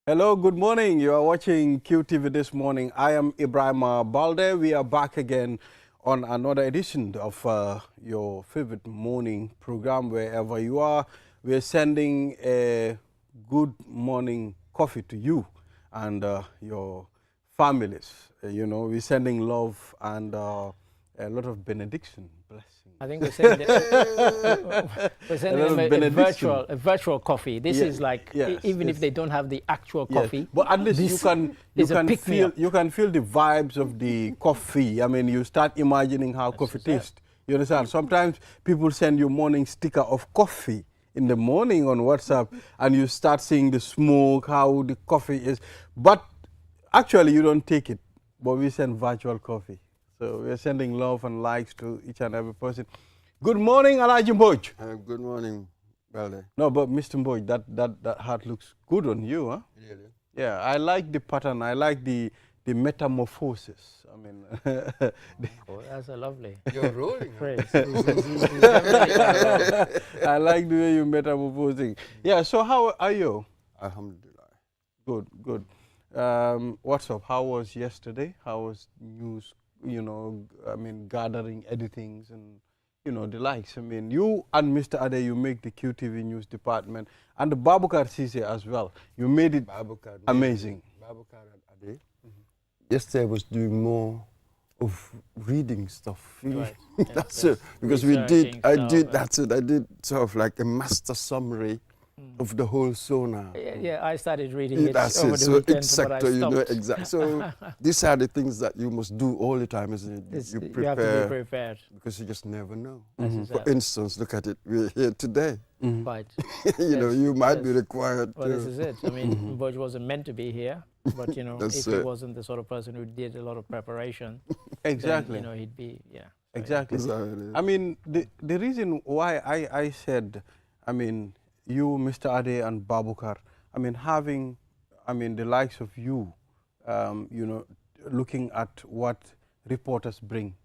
Hello, good morning. You are watching QTV this morning. I am Ibrahim Balde. We are back again on another edition of your favorite morning program. Wherever you are, we are sending a good morning coffee to you and your families. We're sending love and a lot of benediction, blessing. I think we're sending them a virtual coffee. This is like even if they don't have the actual coffee, but at least you can feel the vibes of the coffee. I mean, you start imagining how coffee tastes. You understand? Sometimes people send you morning sticker of coffee in the morning on WhatsApp, and you start seeing the smoke, how the coffee is. But actually, you don't take it. But we send virtual coffee. So we're sending love and likes to each and every person. Good morning, Alaji Mboj. Good morning, Balde. No, but Mr. Mboj, that hat looks good on you, huh? Really? Yeah, I like the pattern. I like the metamorphosis. I mean, oh, that's a lovely. You're rolling. Phrase. I like the way you're metamorphosing. Yeah. So how are you? Alhamdulillah. Good, good. What's up? How was yesterday? How was news? I mean, gathering, editings, and the likes. I mean, you and Mr. Ade, you make the QTV news department, and the Babukar Sise as well. You made it amazing. Babukar Ade. Yesterday I was doing more of reading stuff. Right. That's it. Because I did sort of like a master summary of the whole Sona. Yeah, I started reading it That's over it. the So weekend, each sector, but I stopped. exactly. So these are the things that you must do all the time, isn't it? You have to be prepared. Because you just never know. For instance, look at it. We're here today. Right. You might be required. Well, this is it. I mean, Mboj wasn't meant to be here, but if he wasn't the sort of person who did a lot of preparation, exactly. then, he'd be Exactly. I mean, the reason why I said, I mean, you, Mr. Ade, and Babukar, I mean, having, the likes of you, looking at what reporters bring.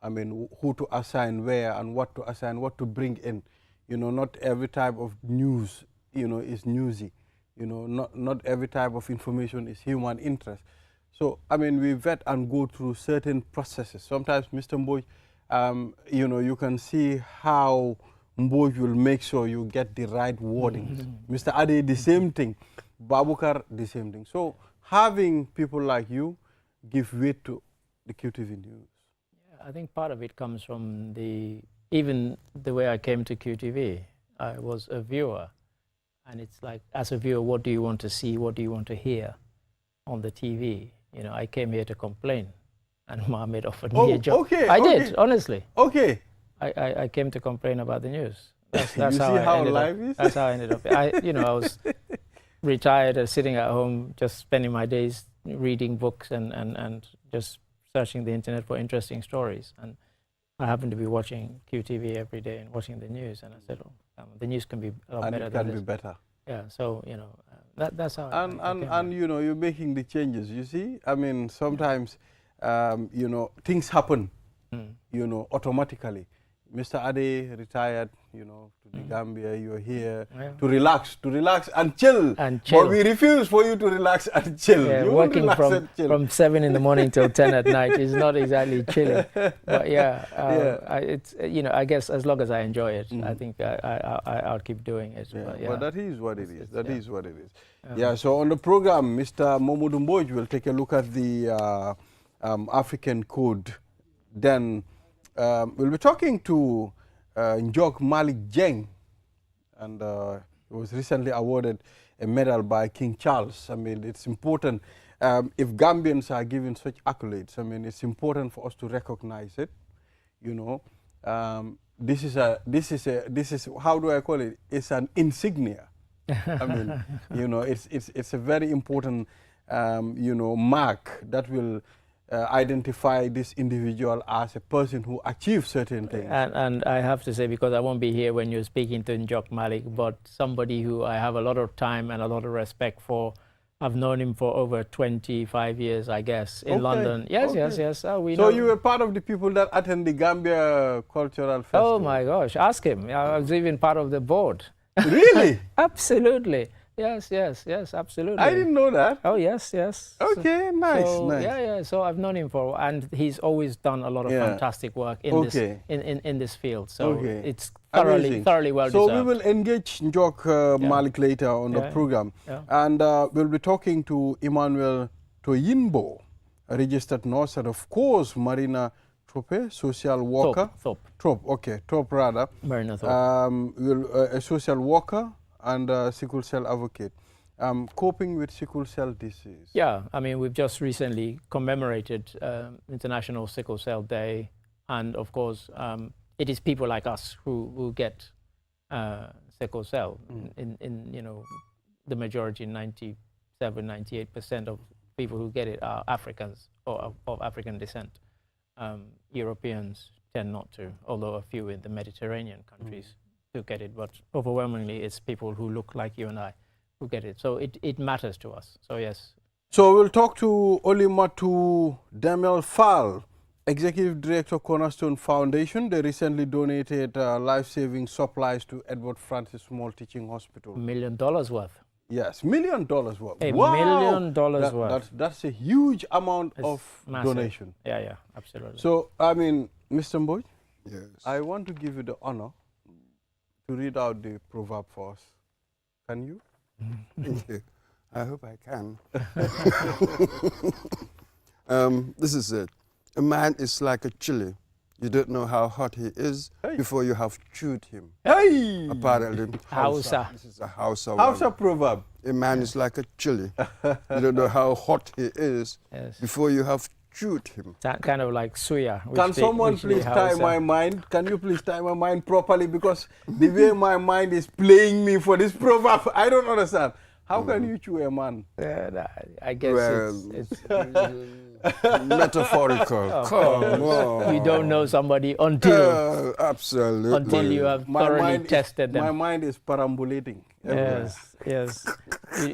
I mean, who to assign where and what to assign, what to bring in. Not every type of news, is newsy. Not every type of information is human interest. So, I mean, we vet and go through certain processes. Sometimes, Mr. Mboj, you can see how Mboj will make sure you get the right wordings. Mr. Ade, the same thing. Babukar, the same thing. So having people like you give weight to the QTV news. Yeah, I think part of it comes from even the way I came to QTV. I was a viewer, and it's like, as a viewer, what do you want to see? What do you want to hear on the TV? I came here to complain, and Mohammed offered me a job. Okay, I did, honestly. Okay. I came to complain about the news. That's you how see how life is? That's how I ended up. I was retired and sitting at home, just spending my days reading books and just searching the internet for interesting stories. And I happened to be watching QTV every day and watching the news. And I said, the news can be a lot better than this. It can be better. Yeah, so, that's how And you're making the changes, you see? I mean, sometimes, things happen, automatically. Mr. Ade retired, to the Gambia. You're here to relax and chill. But we refuse for you to relax and chill. Yeah, working from 7 in the morning till 10 at night is not exactly chilling. But it's I guess as long as I enjoy it, I think I'll keep doing it. Yeah, but that is what it is. That is what it is. Yeah. So on the program, Mr. Momodu Mboj will take a look at the African code. Then we'll be talking to Njok Malik Jeng, and he was recently awarded a medal by King Charles. I mean, it's important. If Gambians are given such accolades, I mean, it's important for us to recognize it. This is how do I call it? It's an insignia. I mean, it's a very important, mark that will identify this individual as a person who achieves certain things. And I have to say, because I won't be here when you're speaking to Njok Malik, but somebody who I have a lot of time and a lot of respect for. I've known him for over 25 years, I guess, in London. Yes. So you were part of the people that attend the Gambia Cultural Festival? Oh my gosh, ask him. I was even part of the board. Really? Absolutely. Yes, yes, yes, absolutely. I didn't know that. Oh, yes, yes. Okay, nice, So, nice. yeah, yeah. So I've known him for, and he's always done a lot of fantastic work in this in this field. So it's thoroughly well deserved. So we will engage Njok Malik later on the program, and we'll be talking to Emmanuel Toyinbo, a registered nurse, and of course Marina Trope, social worker. Thorpe rather. Marina Thorpe. A social worker and a sickle cell advocate. Coping with sickle cell disease. Yeah, I mean, we've just recently commemorated International Sickle Cell Day, and of course, it is people like us who get sickle cell. In you know, the majority, 97-98% of people who get it are Africans or of African descent. Europeans tend not to, although a few in the Mediterranean countries do get it, but overwhelmingly it's people who look like you and I who get it. So it matters to us. So yes. So we'll talk to Olimatu Demel Fall, Executive Director, Cornerstone Foundation. They recently donated life-saving supplies to Edward Francis Small Teaching Hospital. $1 million worth. Yes, $1 million worth. $1 million worth. That's a huge amount of donation. Yeah, yeah, absolutely. So, I mean, Mr. Mboy, yes, I want to give you the honor to read out the proverb for us. Can you? Thank you. I hope I can. This is it. A man is like a chili. You don't know how hot he is before you have chewed him. Hey! Apparently. Hausa. This is a Hausa Hausa proverb. A man is like a chili. You don't know how hot he is before you have chewed him. That kind of like suya. Can someone please tie my mind? Can you please tie my mind properly? Because the way my mind is playing me for this proverb, I don't understand. How can you chew a man? I guess it's metaphorical. Come on. You don't know somebody until absolutely you have thoroughly tested them. My mind is perambulating. Yes, yes.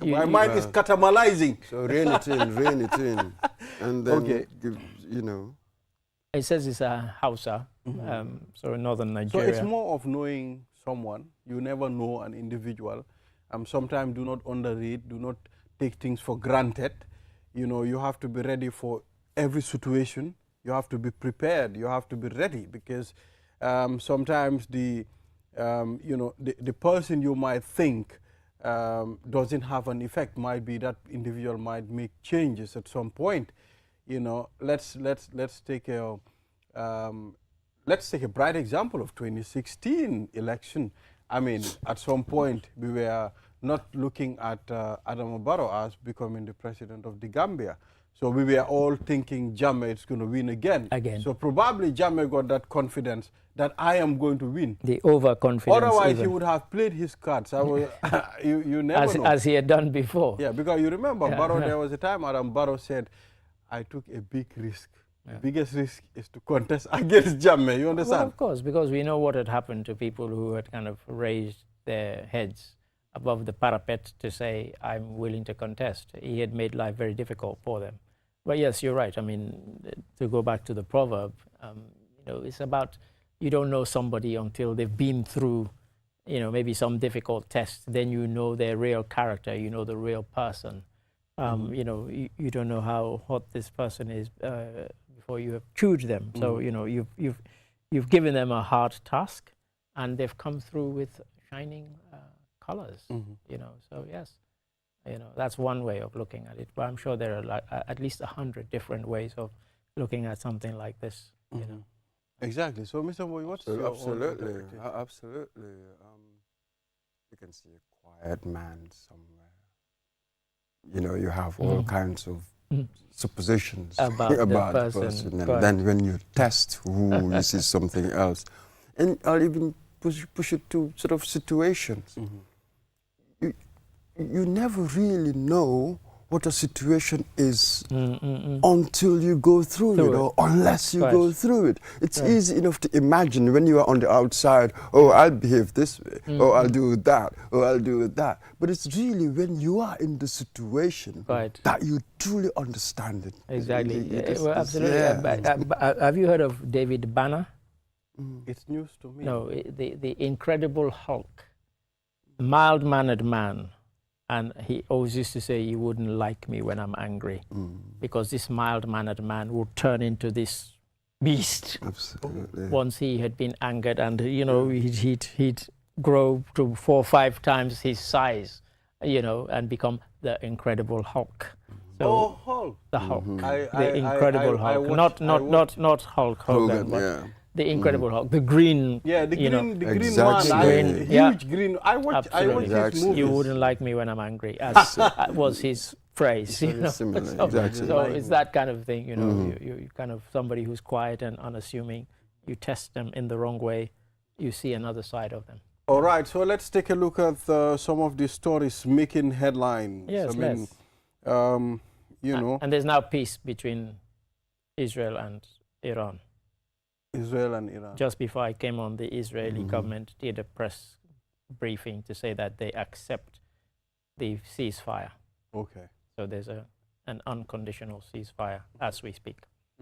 My mind is catabolizing. So rein it in, and then give, you know. It says it's a Hausa, so northern Nigeria. So it's more of knowing someone. You never know an individual. Sometimes do not underrate, do not take things for granted. You know, you have to be ready for every situation. You have to be prepared. You have to be ready, because sometimes the person you might think doesn't have an effect. Might be that individual might make changes at some point. You know, let's take a bright example of 2016 election. I mean, at some point, we were not looking at Adama Barrow as becoming the president of the Gambia. So we were all thinking Jammeh is going to win again. So probably Jammeh got that confidence that I am going to win. The overconfidence. Otherwise, he would have played his cards. You never know. As he had done before. Yeah, because you remember, Barrow, there was a time Adam Barrow said, I took a big risk. The biggest risk is to contest against Jammeh, you understand? Well, of course, because we know what had happened to people who had kind of raised their heads above the parapet to say, I'm willing to contest. He had made life very difficult for them. But yes, you're right. I mean, to go back to the proverb, you know, it's about, you don't know somebody until they've been through, you know, maybe some difficult test. Then you know their real character, you know the real person. You know, you don't know how hot this person is before you have chewed them. So, you know, you've given them a hard task, and they've come through with shining colors, you know. So yes, you know, that's one way of looking at it. But I'm sure there are like, at least 100 different ways of looking at something like this, you know. Exactly. So, Mr. Boy, what's your absolutely. You can see a quiet man somewhere. You know, you have all kinds of suppositions about the person. And then when you test who, you see something else. And I'll even push it to sort of situations. You never really know what a situation is until you go through it, or unless you go through it. It's easy enough to imagine when you are on the outside, oh, I'll behave this way, or I'll do that, or I'll do that. But it's really when you are in the situation that you truly understand it. Exactly. Well, absolutely. Have you heard of David Banner? It's news to me. No, the Incredible Hulk, mild-mannered man. And he always used to say, "You wouldn't like me when I'm angry," because this mild-mannered man would turn into this beast. Absolutely. Once he had been angered, and he'd grow to 4 or 5 times his size, and become the Incredible Hulk. So Hulk. the Hulk, I- the I- Incredible I Hulk, watched- not Hulk Hogan, but yeah. the Incredible Hulk, the green. Yeah, the green, the green Exactly. man, Green, huge yeah. green. I watch Absolutely. his Exactly. movies. You wouldn't like me when I'm angry, as was his phrase. Very similar, So, exactly. so it's that kind of thing, you kind of somebody who's quiet and unassuming. You test them in the wrong way, you see another side of them. All right, so let's take a look at some of the stories making headlines. Yes, I mean, and there's now peace between Israel and Iran. Israel and Iran. Just before I came on, the Israeli government did a press briefing to say that they accept the ceasefire. Okay. So there's an unconditional ceasefire as we speak.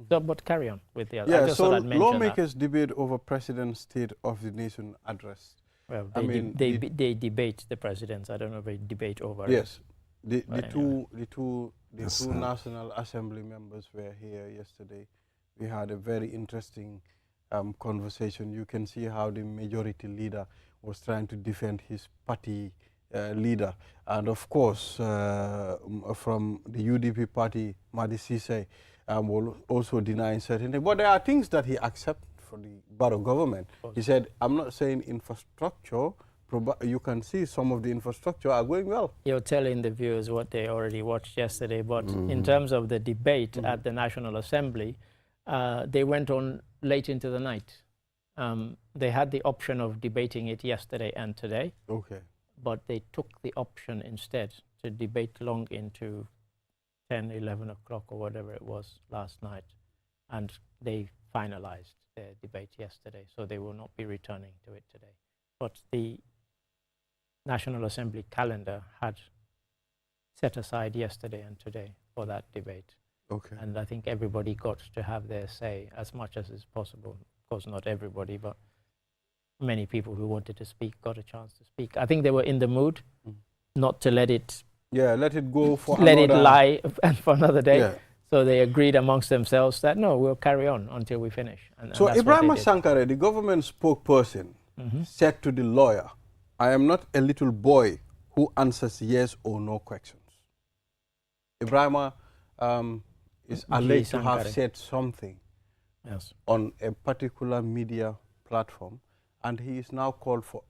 So, but carry on with the other. Yeah, I just so thought I'd mention that. lawmakers debate over President's State of the Nation address. Well, I mean, they debate the presidents. I don't know if they debate over it. Yes, the But two Yes, National Assembly members were here yesterday. We had a very interesting conversation. You can see how the majority leader was trying to defend his party leader, and of course, from the UDP party, Madi Sise will also denying certain things. But there are things that he accepts for the Barrow government. He said, "I'm not saying infrastructure. You can see some of the infrastructure are going well." You're telling the viewers what they already watched yesterday, but in terms of the debate at the National Assembly, they went on late into the night. They had the option of debating it yesterday and today, Okay. but they took the option instead to debate long into 10, 11 o'clock or whatever it was last night. And they finalized their debate yesterday, so they will not be returning to it today. But the National Assembly calendar had set aside yesterday and today for that debate. Okay. And I think everybody got to have their say as much as is possible. Of course, not everybody, but many people who wanted to speak got a chance to speak. I think they were in the mood not to let it let it go for let it another- lie for another day. Yeah. So they agreed amongst themselves that no, we'll carry on until we finish. And So that's what Ibrahim they did. Sankare, the government spokesperson, said to the lawyer, "I am not a little boy who answers yes or no questions." Ibrahim is alleged to have Sankare. said something Yes. on a particular media platform, and he is now called for,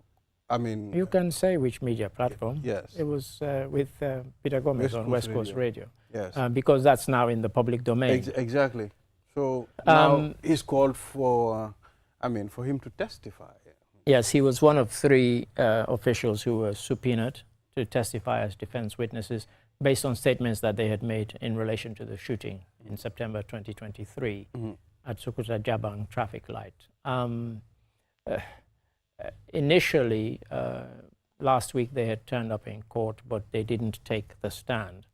You can say which media platform. Yes. It was with Peter Gomez on West Coast Radio. Yes. Because that's now in the public domain. Exactly. So now he's called for, for him to testify. Yes, he was one of 3 officials who were subpoenaed to testify as defense witnesses based on statements that they had made in relation to the shooting in September 2023 at Sukuta Jabang traffic light. Initially, last week they had turned up in court, but they didn't take the stand.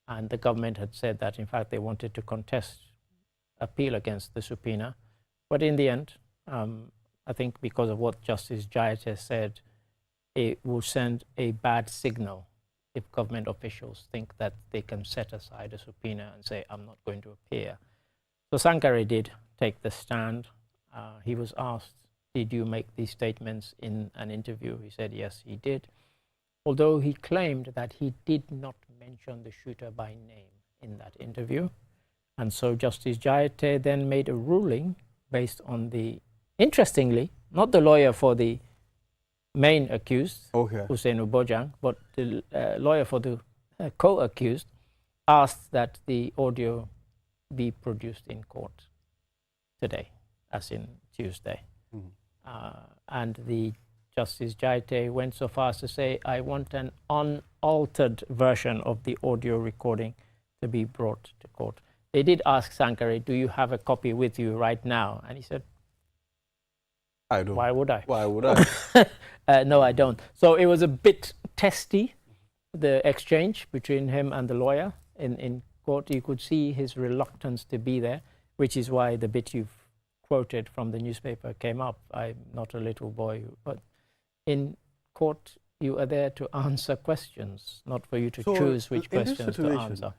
And the government had said that, in fact, they wanted to appeal against the subpoena. But in the end, I think because of what Justice Jayate said, it will send a bad signal if government officials think that they can set aside a subpoena and say, "I'm not going to appear." So Sankare did take the stand. He was asked, "Did you make these statements in an interview?" He said, yes, he did. Although he claimed that he did not mention the shooter by name in that interview. And so Justice Jayate then made a ruling based on interestingly, not the lawyer for the main accused, Hussein Ubojang, but the lawyer for the co-accused asked that the audio be produced in court today, as in Tuesday. And the Justice Jayate went so far as to say, "I want an unaltered version of the audio recording to be brought to court." They did ask Sankare, "Do you have a copy with you right now?" And he said, "I don't. Why would I?" Why would I? No, I don't. So it was a bit testy, the exchange between him and the lawyer in court. You could see his reluctance to be there, which is why the bit you've quoted from the newspaper came up. "I'm not a little boy," but in court You are there to answer questions, not for you to So choose which in this questions to situation, answer.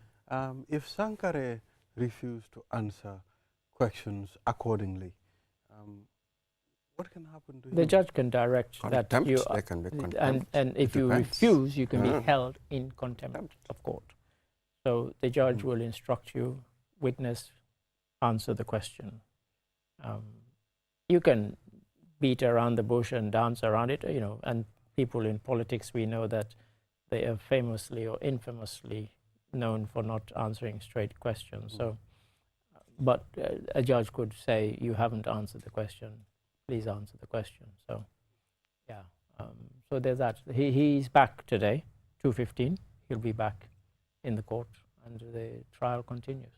if Sankare refused to answer questions accordingly, what can happen to him? The judge can direct that Contempt, you, there can be contempt. and if It you depends. refuse, you can be Yeah. held in contempt of court. So the judge will instruct you, witness, answer the question. You can beat around the bush and dance around it, you know, and people in politics, we know that they are famously or infamously known for not answering straight questions. So, but a judge could say, you haven't answered the question, please answer the question. So, yeah, so there's that. He's back today, 2:15. He'll be back in the court, and the trial continues.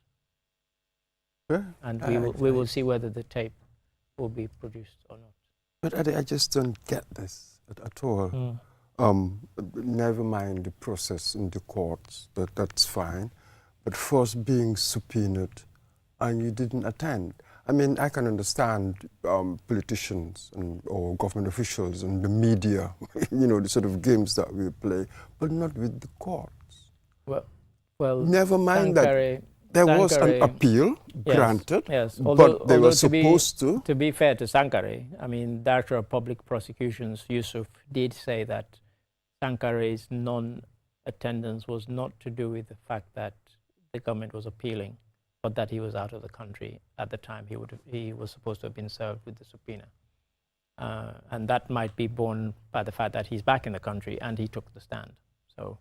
Yeah. And we will see whether the tape will be produced or not. But I just don't get this at all. Never mind the process in the courts, that's fine. But first being subpoenaed and you didn't attend. I mean, I can understand politicians or government officials and the media, you know, the sort of games that we play, but not with the courts. Well, never mind Sankare, that there was an appeal granted, yes. but they were supposed to. To be fair to Sankare, I mean, Director of Public Prosecutions, Yusuf, did say that Sankare's non-attendance was not to do with the fact that the government was appealing, but that he was out of the country at the time he was supposed to have been served with the subpoena. And that might be borne by the fact that he's back in the country and he took the stand. So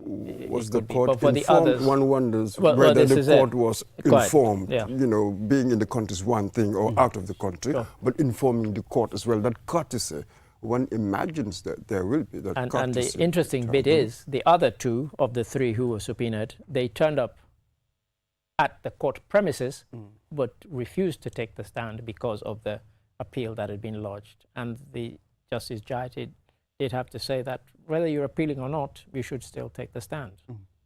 was the court but for informed? the others, one wonders well, whether the court was Quite, informed. yeah. You know, being in the country is one thing, or out of the country, Sure. but informing the court as well. That courtesy, one imagines that there will be that courtesy. And the interesting bit is, the other two of the three who were subpoenaed, they turned up at the court premises, but refused to take the stand because of the appeal that had been lodged. And the Justice Jai did have to say that whether you're appealing or not, you should still take the stand.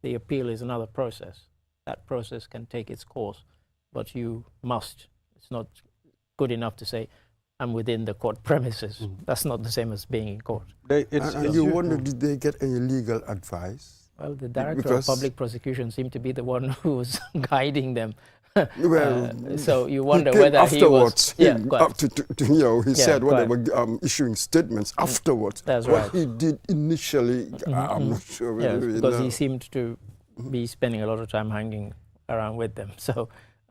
The appeal is another process. That process can take its course, but you must. It's not good enough to say, I'm within the court premises. That's not the same as being in court. And you wonder, did they get any legal advice? Well, the Director of Public Prosecution seemed to be the one who was guiding them. Well, so you wonder he came whether afterwards, he was... you know, he said when they quite. were issuing statements afterwards. That's what right. he did initially, I'm not sure whether Yes, because he seemed to be spending a lot of time hanging around with them. So,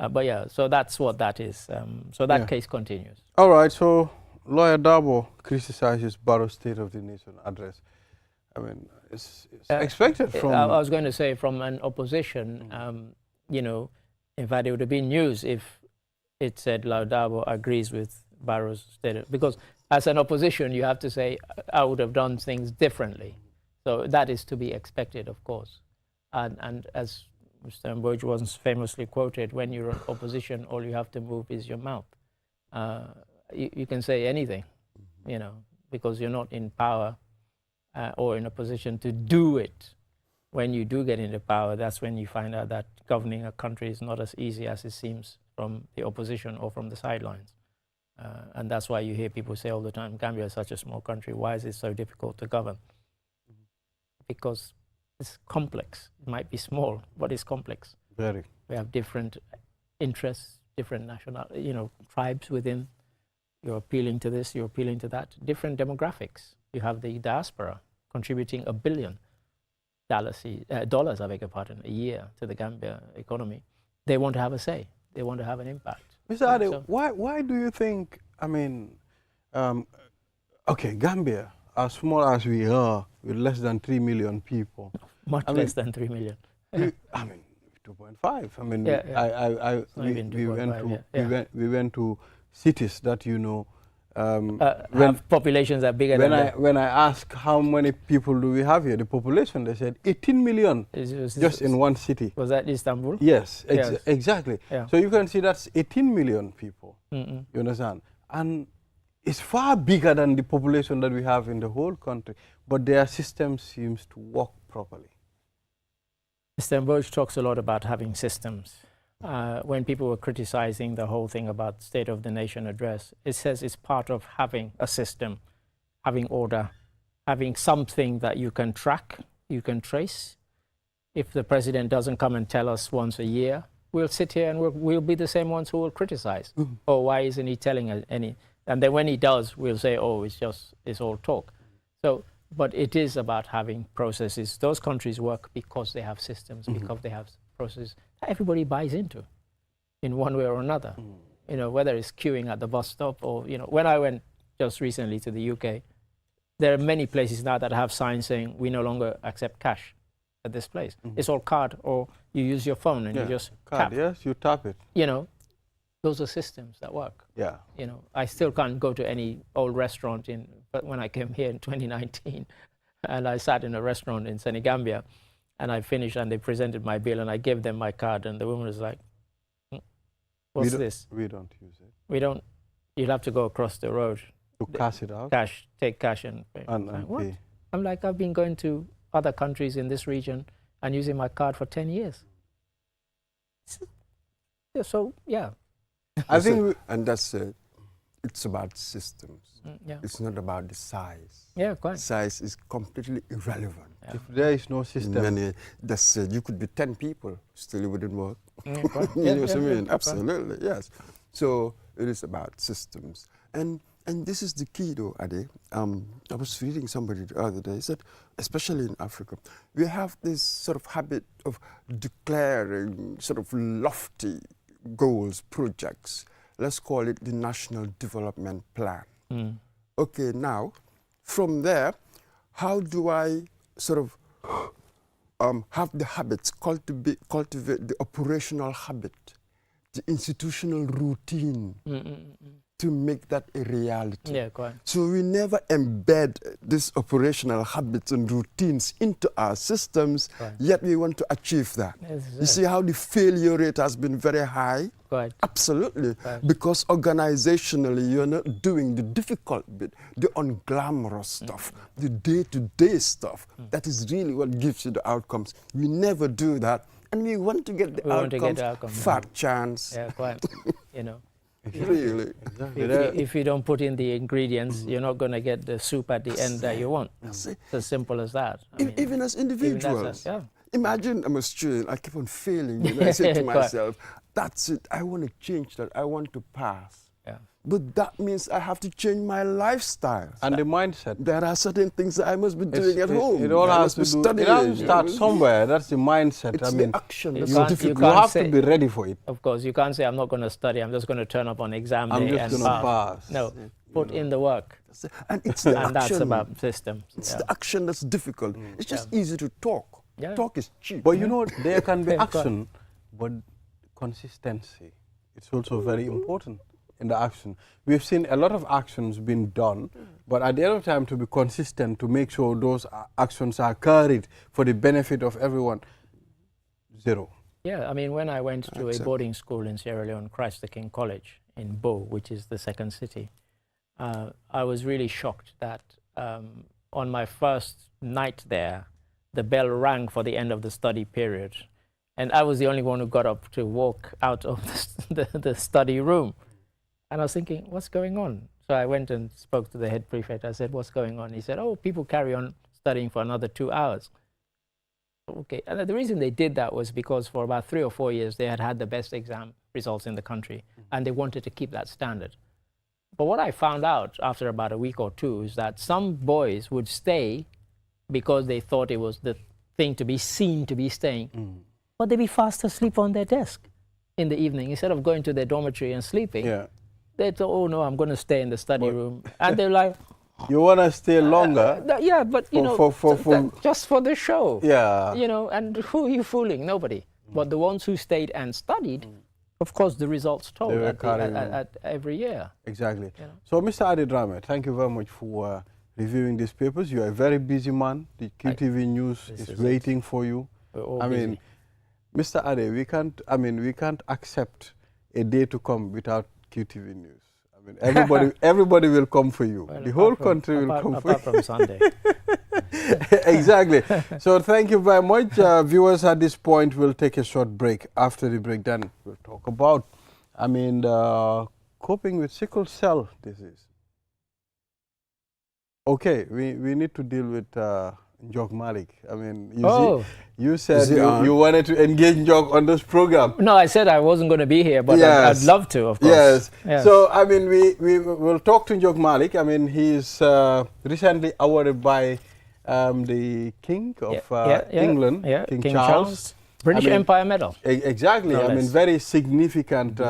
but yeah, so that's what that is. So that case continues. All right, so Lawyer Darboe criticizes Barrow's State of the Nation address. I mean, it's expected from... I was going to say, from an opposition, you know, in fact, it would have been news if it said Lawyer Darboe agrees with Barrow's state. Because as an opposition, you have to say, I would have done things differently. So that is to be expected, of course. And as Mr. Mboj was famously quoted, when you're in opposition, all you have to move is your mouth. You can say anything, you know, because you're not in power or in a position to do it. When you do get into power, that's when you find out that governing a country is not as easy as it seems from the opposition or from the sidelines. And that's why you hear people say all the time, Gambia is such a small country, why is it so difficult to govern? Because it's complex. It might be small, but it's complex. Very. We have different interests, different national, you know, tribes within. You're appealing to this, you're appealing to that. Different demographics. You have the diaspora contributing $1 billion, dollars, I beg your pardon, a year to the Gambia economy. They want to have a say. They want to have an impact. Mr. Ade, why do you think, I mean, okay, Gambia, as small as we are, with less than 3 million people. Much less than 3 million. I mean, 2.5. I mean, we went to cities that, you know, have populations that are bigger than that. When I asked how many people do we have here, the population, they said 18 million just in one city. Was that Istanbul? Yes, exactly. Yeah. So you can see that's 18 million people, you understand? And it's far bigger than the population that we have in the whole country, but their system seems to work properly. Mr. Mboj talks a lot about having systems. When people were criticizing the whole thing about State of the Nation address, it says it's part of having a system, having order, having something that you can track, you can trace. If the president doesn't come and tell us once a year, we'll sit here and we'll be the same ones who will criticize. Oh, why isn't he telling us any? And then when he does, we'll say, oh, it's all talk. So, but it is about having processes. Those countries work because they have systems, because they have processes that everybody buys into in one way or another. You know, whether it's queuing at the bus stop or, you know, when I went just recently to the UK, there are many places now that have signs saying we no longer accept cash at this place. It's all card, or you use your phone and you just card, tap. yes, you tap it. You know, those are systems that work. Yeah. You know, I still can't go to any old restaurant but when I came here in 2019 and I sat in a restaurant in Senegambia and I finished and they presented my bill and I gave them my card and the woman was like, what's this? We don't use it. We don't, you'll have to go across the road. To cash it out? Take cash and pay. And what? pay. I'm like, I've been going to other countries in this region and using my card for 10 years. So, yeah. I think, and that's it. It's about systems. Yeah. It's not about the size. Yeah, quite. Size is completely irrelevant. Yeah. if there is no system, You could be 10 people, still it wouldn't work. Yeah, quite. You know what I mean? Quite. Absolutely, yes. So it is about systems. And this is the key though, Ade. I was reading somebody the other day, said, especially in Africa, we have this sort of habit of declaring sort of lofty goals, projects. Let's call it the National Development Plan. Okay, now, from there, how do I sort of have the habits, cultivate the operational habit, the institutional routine to make that a reality? Yeah, quite. So we never embed these operational habits and routines into our systems, Right. yet we want to achieve that. You see how the failure rate has been very high? Quite. Absolutely. Right. Because organizationally, you're not doing the difficult bit, the unglamorous stuff, the day-to-day stuff. That is really what gives you the outcomes. We never do that. And we want to get the outcomes. Fat chance. Yeah, quite. You know. Really. If you don't put in the ingredients, you're not going to get the soup at the end that you want. It's as simple as that. I mean, Even as individuals. yeah. Imagine I'm a student, I keep on failing. And I say to myself, that's it, I want to change that. I want to pass. Yeah. But that means I have to change my lifestyle. and the mindset. There are certain things that I must be doing at home. It all I has must to be do. It studying. has to start somewhere. That's the mindset. It's I mean, the action you that's can't- difficult. you have to say- be ready for it. Of course, you can't say, I'm not going to study, I'm just going to turn up on exam I'm day just and going to pass. pass. No, put in the work. And it's the And action. that's about systems. It's Yeah. the action that's difficult. It's just easy to talk. Yeah. Talk is cheap. But you know, there can be Yeah, go action, but consistency. It's also very important in the action. We've seen a lot of actions being done, but at the end of the time, to be consistent, to make sure those actions are carried for the benefit of everyone, zero. Yeah, I mean, when I went to a Accept. boarding school in Sierra Leone, Christ the King College in Bo, which is the second city, I was really shocked that on my first night there, the bell rang for the end of the study period. And I was the only one who got up to walk out of the study room. And I was thinking, what's going on? So I went and spoke to the head prefect. I said, what's going on? He said, oh, people carry on studying for another 2 hours. Okay, and the reason they did that was because for about 3 or 4 years, they had had the best exam results in the country, and they wanted to keep that standard. But what I found out after about a week or two is that some boys would stay because they thought it was the thing to be seen to be staying, but they'd be fast asleep on their desk in the evening. Instead of going to their dormitory and sleeping, they thought, oh no, I'm going to stay in the study room. And they're like, You want to stay longer? yeah, but you know, just for the show. Yeah. You know, and who are you fooling? Nobody. But the ones who stayed and studied, of course, the results told at every year. Exactly. You know? So, Mr. Adedrame, thank you very much for reviewing these papers. You are a very busy man. The QTV News is waiting for you. We're all I busy. mean, Mr. Ade, we can't accept a day to come without QTV News. I mean, everybody will come for you. Well, the whole country will come for you. apart from Sunday. Exactly. So thank you very much. Viewers, at this point, we'll take a short break. After the break, then we'll talk about, coping with sickle cell disease. Okay, we need to deal with Njok Malik. I mean, you see, you said you wanted to engage Njok on this program. No, I said I wasn't going to be here, but I'd love to, of course. Yes. So, I mean, we will talk to Njok Malik. I mean, he's recently awarded by the King of England, King Charles. British Empire Medal. Exactly. I mean, very significant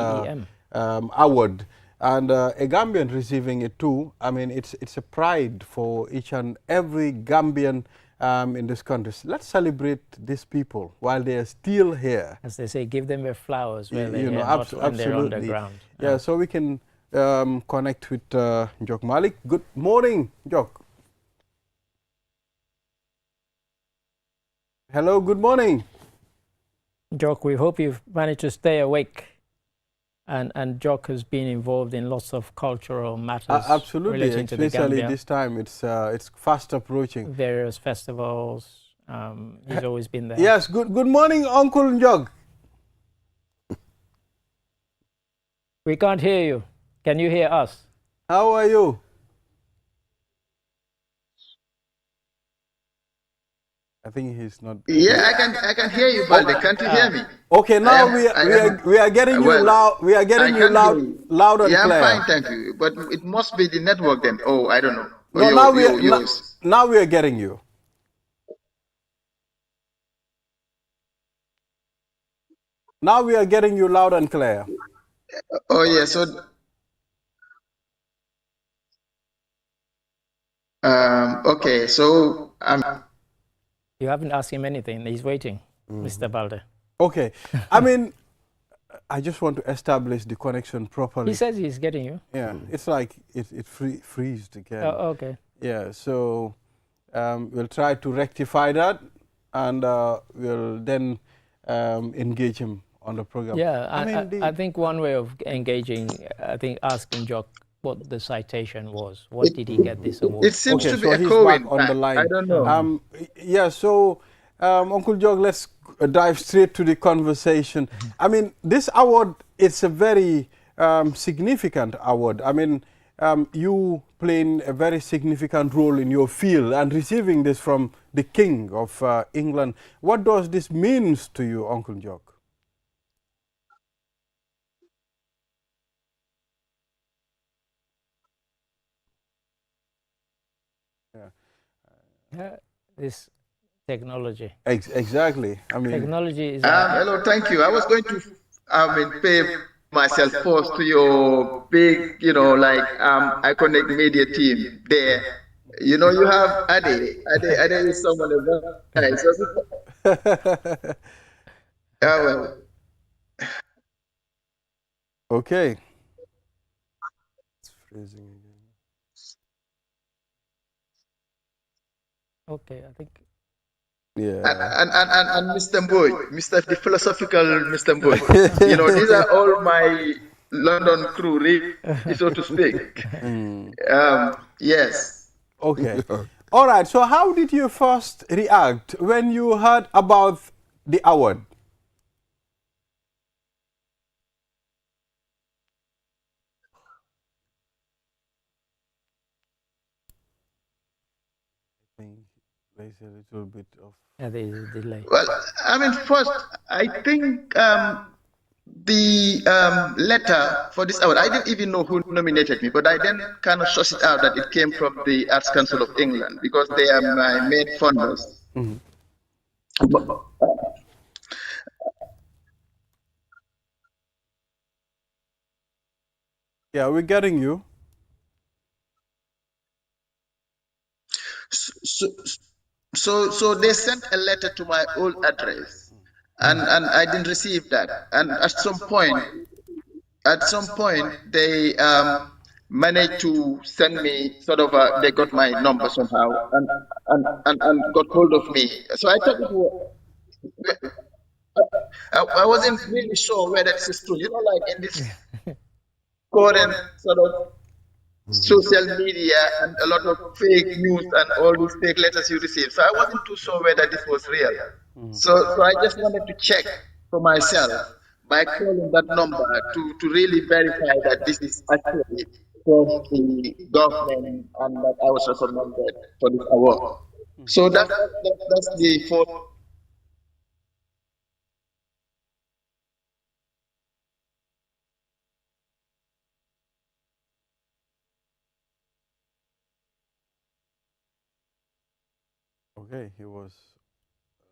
award. And a Gambian receiving it too. I mean, it's a pride for each and every Gambian in this country. Let's celebrate these people while they are still here. As they say, give them their flowers while they're here, not when they're underground. Yeah, so we can connect with Njok Malik. Good morning, Njok. Hello, good morning. Njok, we hope you've managed to stay awake. And Njok has been involved in lots of cultural matters. Absolutely, relating to the especially Gambia. This time. It's fast approaching. Various festivals. He's always been there. Yes. Good morning, Uncle Njok. We can't hear you. Can you hear us? How are you? I think he's not. Yeah, I can hear you, Balde. Can't you hear me? Okay, now we are getting you loud. We are getting you loud and clear. Yeah, I'm fine, thank you. But it must be the network then. Oh, I don't know. No, now we are getting you. Now we are getting you loud and clear. Oh yeah, so okay, so You haven't asked him anything. He's waiting, Mr. Balde. Okay. I mean, I just want to establish the connection properly. He says he's getting you. Yeah, it's like it freezed again. Oh, okay. Yeah, so we'll try to rectify that, and we'll then engage him on the program. Yeah, I think one way of engaging, asking Njok what the citation was. What did he get this award? It seems to be so echoing. He's back on the line. I don't know. Yeah, so Uncle Njok, let's dive straight to the conversation. I mean, this award, it's a very significant award. I mean, you playing a very significant role in your field and receiving this from the King of England. What does this mean to you, Uncle Njok? This technology. Exactly. I mean, technology is. Hello, thank you. I was going to, pay myself first to your big, iconic media team there. You know, you have Ade. Ade is someone else. Well. Okay. It's freezing again. Okay, I think. Yeah. And Mr. Mboy, the philosophical Mr. Mboy. You know, these are all my London crew, really, so to speak. Yes. Okay. All right. So how did you first react when you heard about the award? There's a little bit of... Yeah, there is a delay. Well, I mean, first, I think the letter for this award, I didn't even know who nominated me, but I then kind of sussed it out that it came from the Arts Council of England because they are my main funders. Yeah, we're getting you. So they sent a letter to my old address, and I didn't receive that. And at some point, they managed to send me sort of they got my number somehow and got hold of me. So I thought it was, I wasn't really sure whether this is true. You know, like in this current sort of social media and a lot of fake news and all these fake letters you receive. So I wasn't too sure whether this was real. So I just wanted to check for myself by calling that number to really verify that this is actually from the government and that I was recommended for this award. So that's the fourth. Okay, he was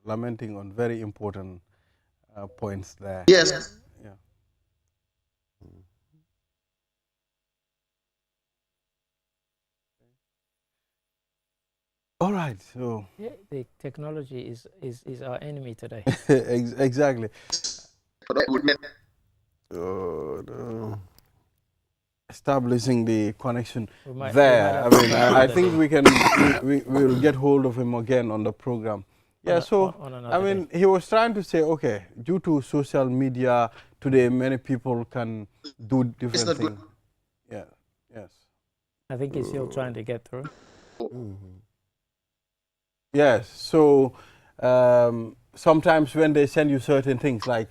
lamenting on very important points there. Yes. Yeah. All right, so Yeah, the technology is our enemy today. exactly. Oh, no. Establishing the connection We there. I might mean, have to I try think another we can we will get hold of him again on the program. Yeah. So on I another mean, day. he was trying to say, okay, due to social media today, many people can do different not good. things. Yeah. Yes. I think he's still trying to get through. Yes. So sometimes when they send you certain things, like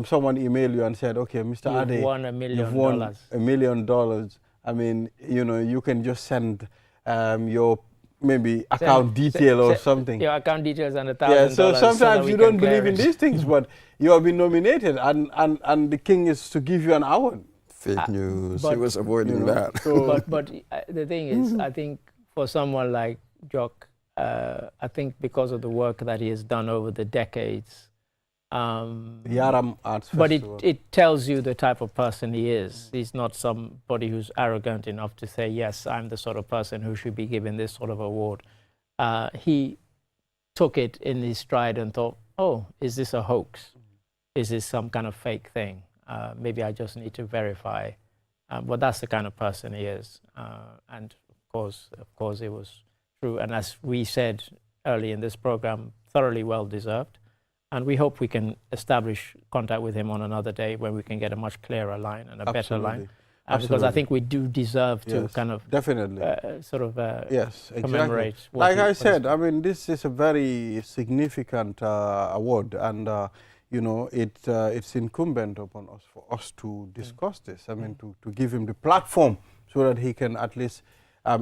someone emailed you and said, okay, Mr. You've Ade, won $1 million. you've won $1 million. I mean, you know, you can just send your maybe account detail or something. Your account details and $1,000. Yeah, so sometimes you don't believe in this. these things, but you have been nominated, and the king is to give you an award. Fake news. He but, was avoiding you know, that. so But the thing is, I think for someone like Jock, I think because of the work that he has done over the decades, Yaram Arts but Festival. it tells you the type of person he is. He's not somebody who's arrogant enough to say, yes, I'm the sort of person who should be given this sort of award. He took it in his stride and thought, oh, is this a hoax? Is this some kind of fake thing? Maybe I just need to verify. But that's the kind of person he is. And of course, it was true. And as we said early in this program, thoroughly well deserved. And we hope we can establish contact with him on another day when we can get a much clearer line and a better line. Because I think we do deserve to kind of definitely sort of yes, commemorate. Exactly. Like I said, I mean, this is a very significant award, and you know, it's incumbent upon us for us to discuss this. I mean, to give him the platform so that he can at least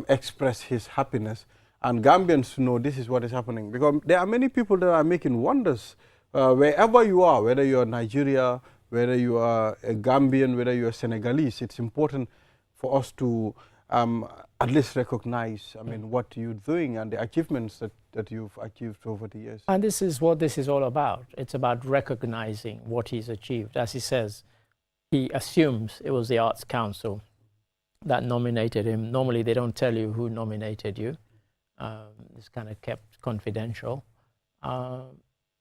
express his happiness, and Gambians to know this is what is happening, because there are many people that are making wonders wherever you are, whether you are Nigeria, whether you are a Gambian, whether you are Senegalese. It's important for us to at least recognize, I mean, what you're doing and the achievements that you've achieved over the years. And this is what this is all about. It's about recognizing what he's achieved. As he says, he assumes it was the Arts Council that nominated him. Normally, they don't tell you who nominated you. It's kind of kept confidential.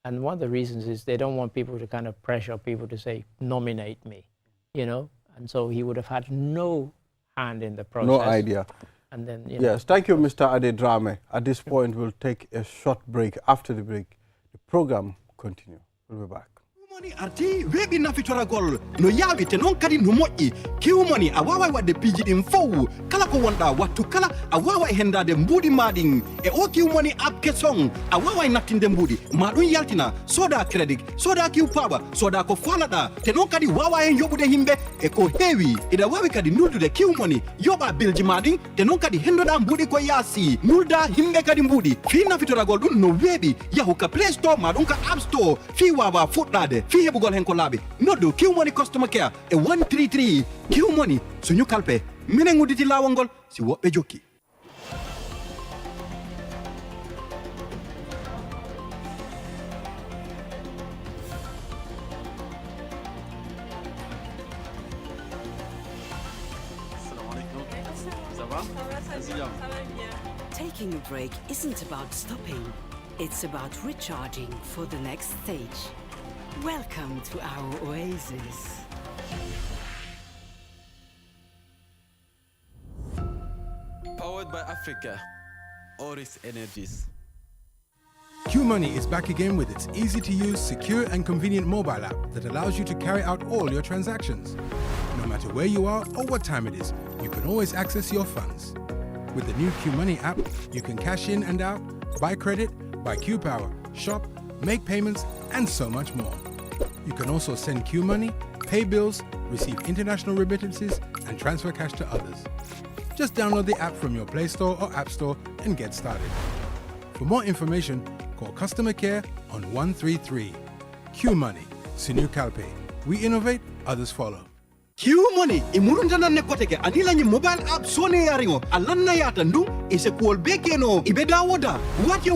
And one of the reasons is they don't want people to kind of pressure people to say, nominate me, you know? And so he would have had no hand in the process. No idea. And then, yes, thank you, Mr. Ade Drame. At this point, we'll take a short break. After the break, the program continues. We'll be back. Money arti webi na fitora gol no yawi te non kadi no moƴƴi kiw money a wawa wadde piji ɗin fow kala ko wonɗa wattu kala a wawa hendade mbuɗi maɗin e o kiw money app kesong a wawa nattinde mbuɗi ma ɗum yaltina soda credit soda kiw power soda ko falaɗa te non kadi wawa hen yoɓude himɓe e ko heewi ida wawi kadi nuldude kiw money yoɓa bilji maɗin te non kadi hendoɗa mbuɗi ko yaasi nulda himɓe kadi mbuɗi fi nafitoragol ɗum no weeɓi yahu ka play store ma ɗum ka app store fi wawa fuɗɗade fi heɓugol hen ko laaɓi noddu Q-Money customer care e 133 Q-Money suñu kalpe minen udditi lawol ngol si woɓɓe jokki. Taking a break isn't about stopping, it's about recharging for the next stage. Welcome to our oasis. Powered by Africa, Oris Energies. Q-Money is back again with its easy-to-use, secure and convenient mobile app that allows you to carry out all your transactions. No matter where you are or what time it is, you can always access your funds. With the new Q-Money app, you can cash in and out, buy credit, buy Q-Power, shop, make payments, and so much more. You can also send Q-Money, pay bills, receive international remittances, and transfer cash to others. Just download the app from your Play Store or App Store and get started. For more information, call customer care on 133. Q Money, Sinu Calpe. We innovate, others follow. Q-Money imurundana nekoteke anila ni mobile app sone yaringo alanna yata ndu ise kuol bekeno ibeda woda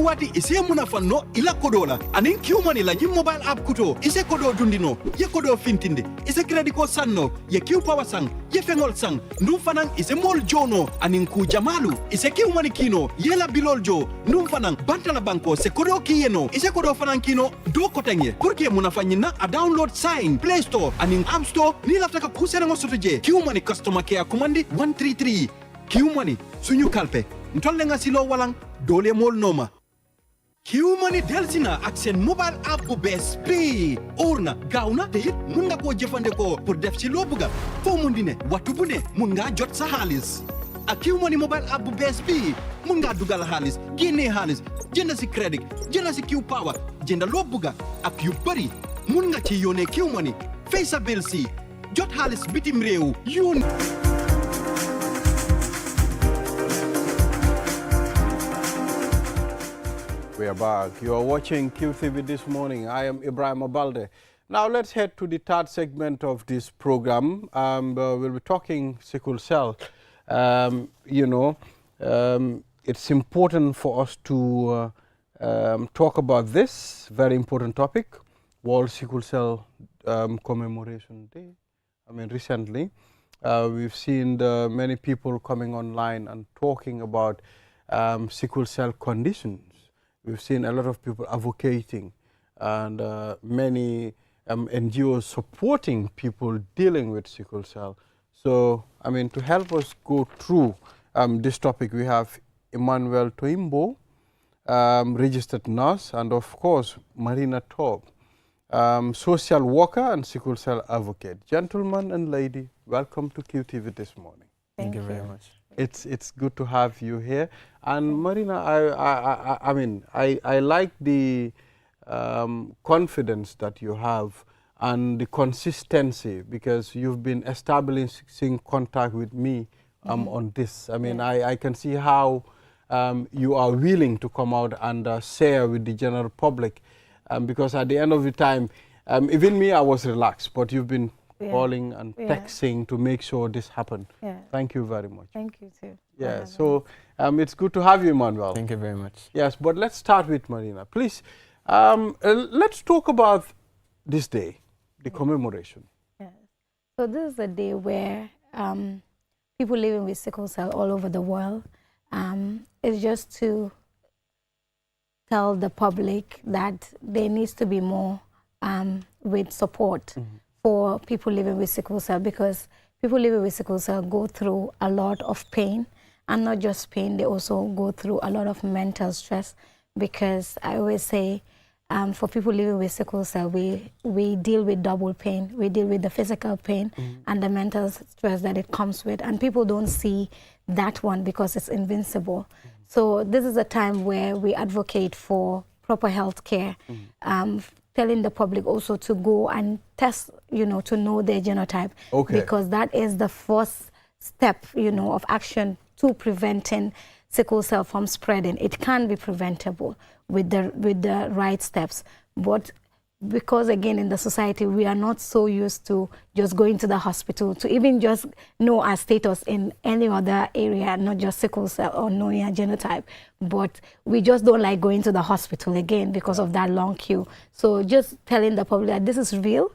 wati ise munafano ila kodola anin Q-Money la ni mobile app kuto ise kodo dundino ye kodo fintinde ise credit ko sanno ye Q power sang ye fengol sang ndu fanan ise mol jono anin ku jamalu ise Q-Money kino yela bilol jo ndu fanan bantala banko se kodo kiyeno ise kodo fanan kino do kotanye pourque munafanyina a download sign Play Store anin App Store ni lataka Serengo sotoje Q-Money customer care commandi 133 Q-Money suñu kalpe ntolle nga silo walang dole mol noma Q-Money delsina ak sen mobile app bu bes bi orna gawna te yit mun nga ko jëfande ko pour def ci lo bëgga fo mun di ne watu bu ne mun nga jot sa xaliss ak Q-Money mobile app bu bes bi mun nga dugal xaliss génné xaliss jënd ci credit jënd ci Q power jënd lo bëgga ak yu bari mun nga ci yone Q-Money fay sa bill si jot halis bitim rew yun We are back. You are watching QTV this morning. I am Ibrahim Abalde. Now let's head to the third segment of this program. We'll be talking sickle cell. It's important for us to talk about this very important topic, World Sickle Cell Commemoration Day. I mean, recently, we've seen many people coming online and talking about sickle cell conditions. We've seen a lot of people advocating and many NGOs supporting people dealing with sickle cell. So, I mean, to help us go through this topic, we have Emmanuel Toimbo, registered nurse, and of course, Marina Taub, social worker and sickle cell advocate. Gentlemen and lady, welcome to QTV this morning. Thank you very much. It's good to have you here. And Marina, I like the confidence that you have and the consistency, because you've been establishing contact with me on this. I mean, I can see how you are willing to come out and share with the general public, because at the end of the time, even me, I was relaxed, but you've been calling and texting to make sure this happened. Thank you very much. Thank you too. Yeah, so it's good to have you, Emmanuel. Thank you very much. Yes, but let's start with Marina. Please, let's talk about this day, the commemoration. Yes. So this is a day where people living with sickle cell all over the world, it's just to tell the public that there needs to be more with support for people living with sickle cell, because people living with sickle cell go through a lot of pain, and not just pain, they also go through a lot of mental stress, because I always say for people living with sickle cell, we deal with double pain. We deal with the physical pain and the mental stress that it comes with, and people don't see that one because it's invincible. So this is a time where we advocate for proper health care, telling the public also to go and test, to know their genotype, because that is the first step, of action to preventing sickle cell from spreading. It can be preventable with the right steps, but because again in the society we are not so used to just going to the hospital to even just know our status in any other area, not just sickle cell or knowing our genotype, but we just don't like going to the hospital again because of that long queue. So just telling the public that this is real.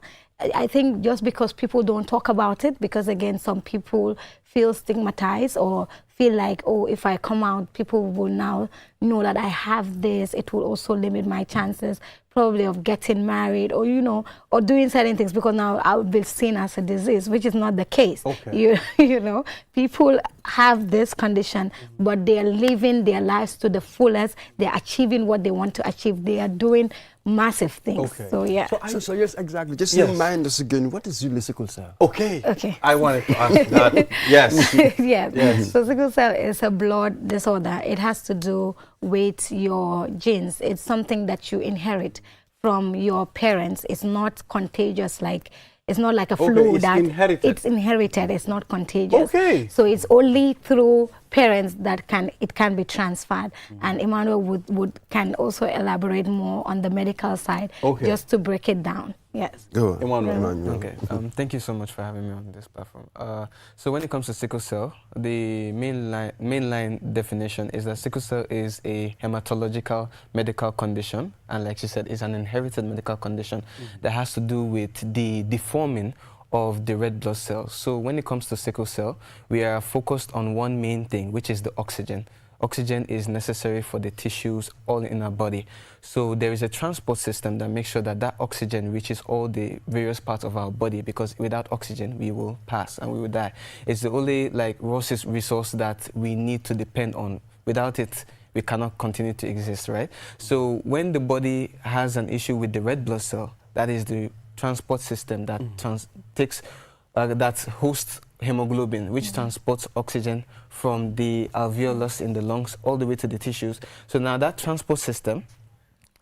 I think just because people don't talk about it, because again some people feel stigmatized or feel like, oh, if I come out, people will now know that I have this. It will also limit my chances probably of getting married, or or doing certain things, because now I will be seen as a disease, which is not the case. People have this condition, but they are living their lives to the fullest. They are achieving what they want to achieve. They are doing massive things. So yeah. So yes, exactly. Just remind us again, what is really sickle cell? Okay. I wanted to ask that. Yes. Yes. So sickle cell is a blood disorder. It has to do with your genes. It's something that you inherit from your parents. It's not contagious like It's not like a flu it's that inherited. it's inherited. It's not contagious. Okay. So it's only through parents that it can be transferred. And Emmanuel can also elaborate more on the medical side, just to break it down. Yes. Emmanuel. Okay. Thank you so much for having me on this platform. So when it comes to sickle cell, the mainline definition is that sickle cell is a hematological medical condition, and like she said, it's an inherited medical condition that has to do with the deforming of the red blood cells. So when it comes to sickle cell, we are focused on one main thing, which is the oxygen. Oxygen is necessary for the tissues all in our body. So there is a transport system that makes sure that that oxygen reaches all the various parts of our body, because without oxygen, we will pass and we will die. It's the only resource that we need to depend on. Without it, we cannot continue to exist, right? So when the body has an issue with the red blood cell, that is the transport system that that hosts hemoglobin, which transports oxygen from the alveolus in the lungs all the way to the tissues. So now that transport system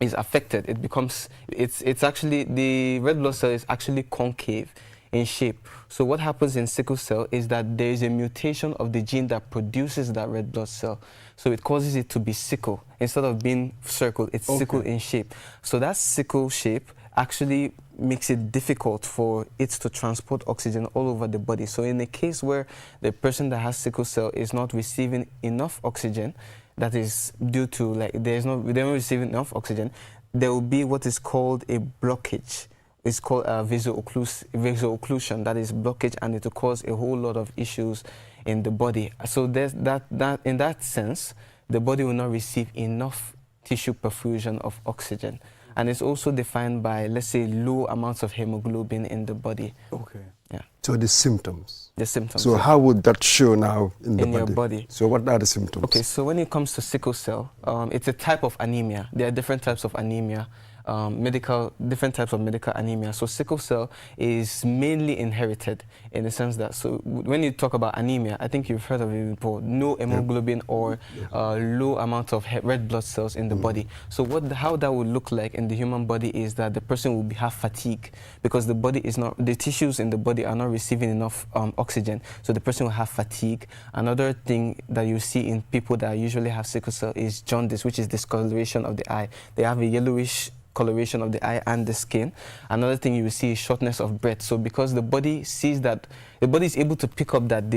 is affected. It becomes, it's actually, the red blood cell is actually concave in shape. So what happens in sickle cell is that there is a mutation of the gene that produces that red blood cell. So it causes it to be sickle. Instead of being circle, it's sickle in shape. So that sickle shape actually makes it difficult for it to transport oxygen all over the body. So in a case where the person that has sickle cell is not receiving enough oxygen, that is due to they're not receiving enough oxygen, there will be what is called a blockage. It's called vaso-occlusion, that is blockage, and it will cause a whole lot of issues in the body. So there's in that sense, the body will not receive enough tissue perfusion of oxygen. And it's also defined by, let's say, low amounts of hemoglobin in the body. Okay. Yeah. So the symptoms. The symptoms. So how would that show now in the body? Your body. So what are the symptoms? Okay, so when it comes to sickle cell, it's a type of anemia. There are different types of anemia. Different types of medical anemia. So sickle cell is mainly inherited in the sense that, so when you talk about anemia, I think you've heard of it before, no hemoglobin or low amount of red blood cells in the body. So how that would look like in the human body is that the person will have fatigue, because the tissues in the body are not receiving enough oxygen. So the person will have fatigue. Another thing that you see in people that usually have sickle cell is jaundice, which is discoloration of the eye. They have a yellowish coloration of the eye and the skin. Another thing you will see is shortness of breath. So because the body sees that, the body is able to pick up that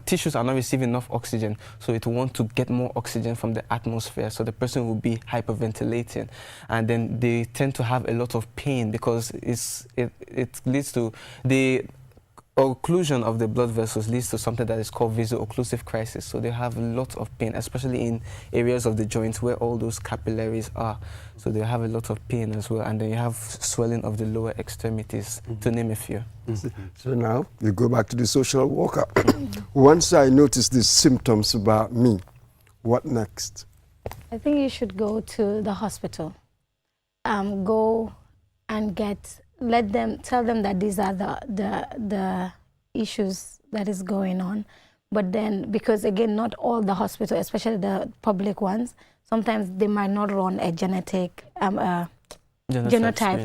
tissues are not receiving enough oxygen, so it will want to get more oxygen from the atmosphere. So the person will be hyperventilating, and then they tend to have a lot of pain, because it leads to the occlusion of the blood vessels leads to something that is called vaso-occlusive crisis. So they have a lot of pain, especially in areas of the joints where all those capillaries are. So they have a lot of pain as well. And then you have swelling of the lower extremities, to name a few. So now we go back to the social worker. Once I notice these symptoms about me, what next? I think you should go to the hospital. Go and tell them that these are the issues that is going on. But then, because again, not all the hospitals, especially the public ones, sometimes they might not run a genotype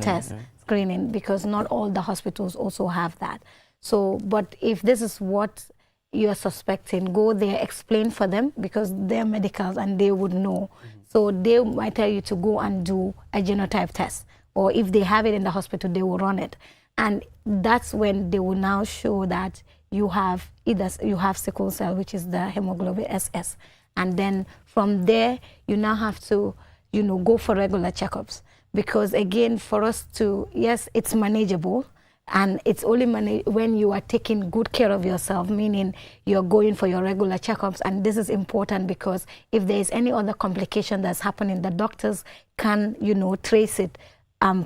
test screening, because not all the hospitals also have that. So, but if this is what you are suspecting, go there, explain for them, because they're medicals and they would know. So they might tell you to go and do a genotype test. Or if they have it in the hospital, they will run it. And that's when they will now show that you have sickle cell, which is the hemoglobin SS. And then from there, you now have to, go for regular checkups. Because again, for us to, yes, it's manageable. And it's only when you are taking good care of yourself, meaning you're going for your regular checkups. And this is important, because if there is any other complication that's happening, the doctors can, trace it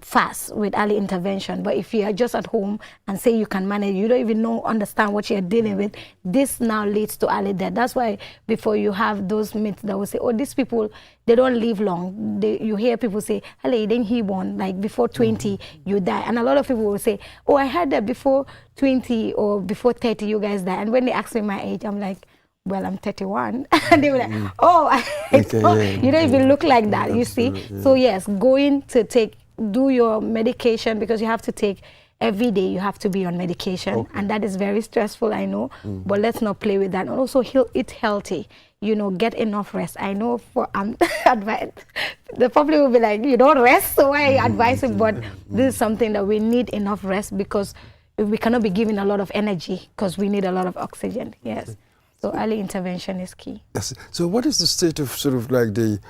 fast with early intervention. But if you are just at home and say you can manage, you don't even understand what you're dealing with, this now leads to early death. That's why before you have those myths that will say, oh, these people, they don't live long. You hear people say, hello, then he born, like before 20, you die. And a lot of people will say, oh, I heard that before 20 or before 30, you guys die. And when they ask me my age, I'm like, well, I'm 31. And they were like, oh, you don't even look like that, you see? So yes, going to do your medication, because you have to take every day you have to be on medication, and that is very stressful, I know, but let's not play with that. And also eat healthy, you know, get enough rest. I know for advice, the public will be like, you don't rest, so why advise it? But this is something that we need enough rest, because we cannot be giving a lot of energy because we need a lot of oxygen. Yes. So early intervention is key. Yes. So what is the state of sort of like the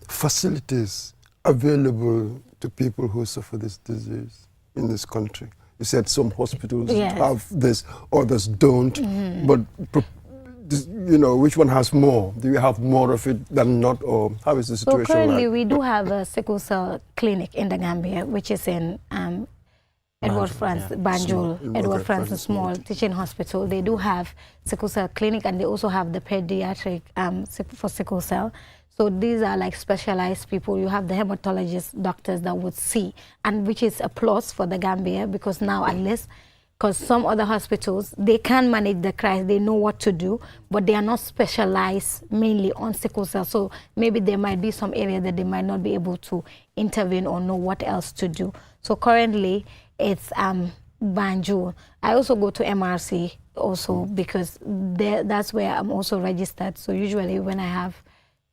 facilities available to people who suffer this disease in this country? You said some hospitals have this, others don't, but you know, which one has more? Do you have more of it than not, or how is the situation? So currently we do have a sickle cell clinic in the Gambia, which is in Edward Banjul, Edward Francis Small Teaching Hospital. They do have sickle cell clinic, and they also have the pediatric for sickle cell. So these are like specialized people. You have the hematologist doctors that would see, and which is a plus for the Gambia, because now at least, because some other hospitals, they can manage the crisis, they know what to do, but they are not specialized mainly on sickle cell. So maybe there might be some area that they might not be able to intervene or know what else to do. So currently it's Banjul. I also go to MRC also, because that's where I'm also registered. So usually when I have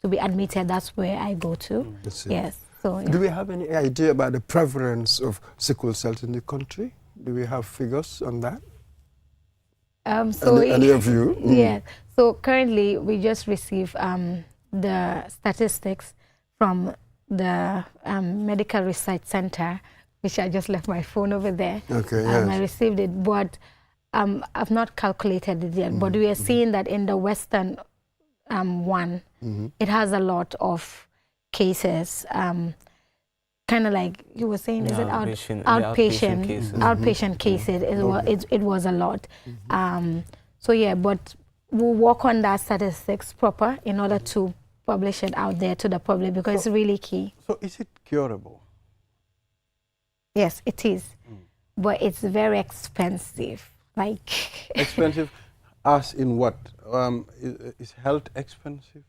to be admitted, that's where I go to. Yes. So, yeah. Do we have any idea about the prevalence of sickle cell in the country? Do we have figures on that? Any of you? Yeah. So currently we just received the statistics from the Medical Research Center, which I just left my phone over there. Okay, yes. I received it, but I've not calculated it yet. But we are seeing that in the Western one, it has a lot of cases. Kind of like you were saying, is it outpatient cases? Outpatient cases. It was a lot. So yeah, but we'll work on that statistics proper in order to publish it out there to the public, because it's really key. So is it curable? Yes, it is, but it's very expensive. Like expensive, as in what? Is health expensive?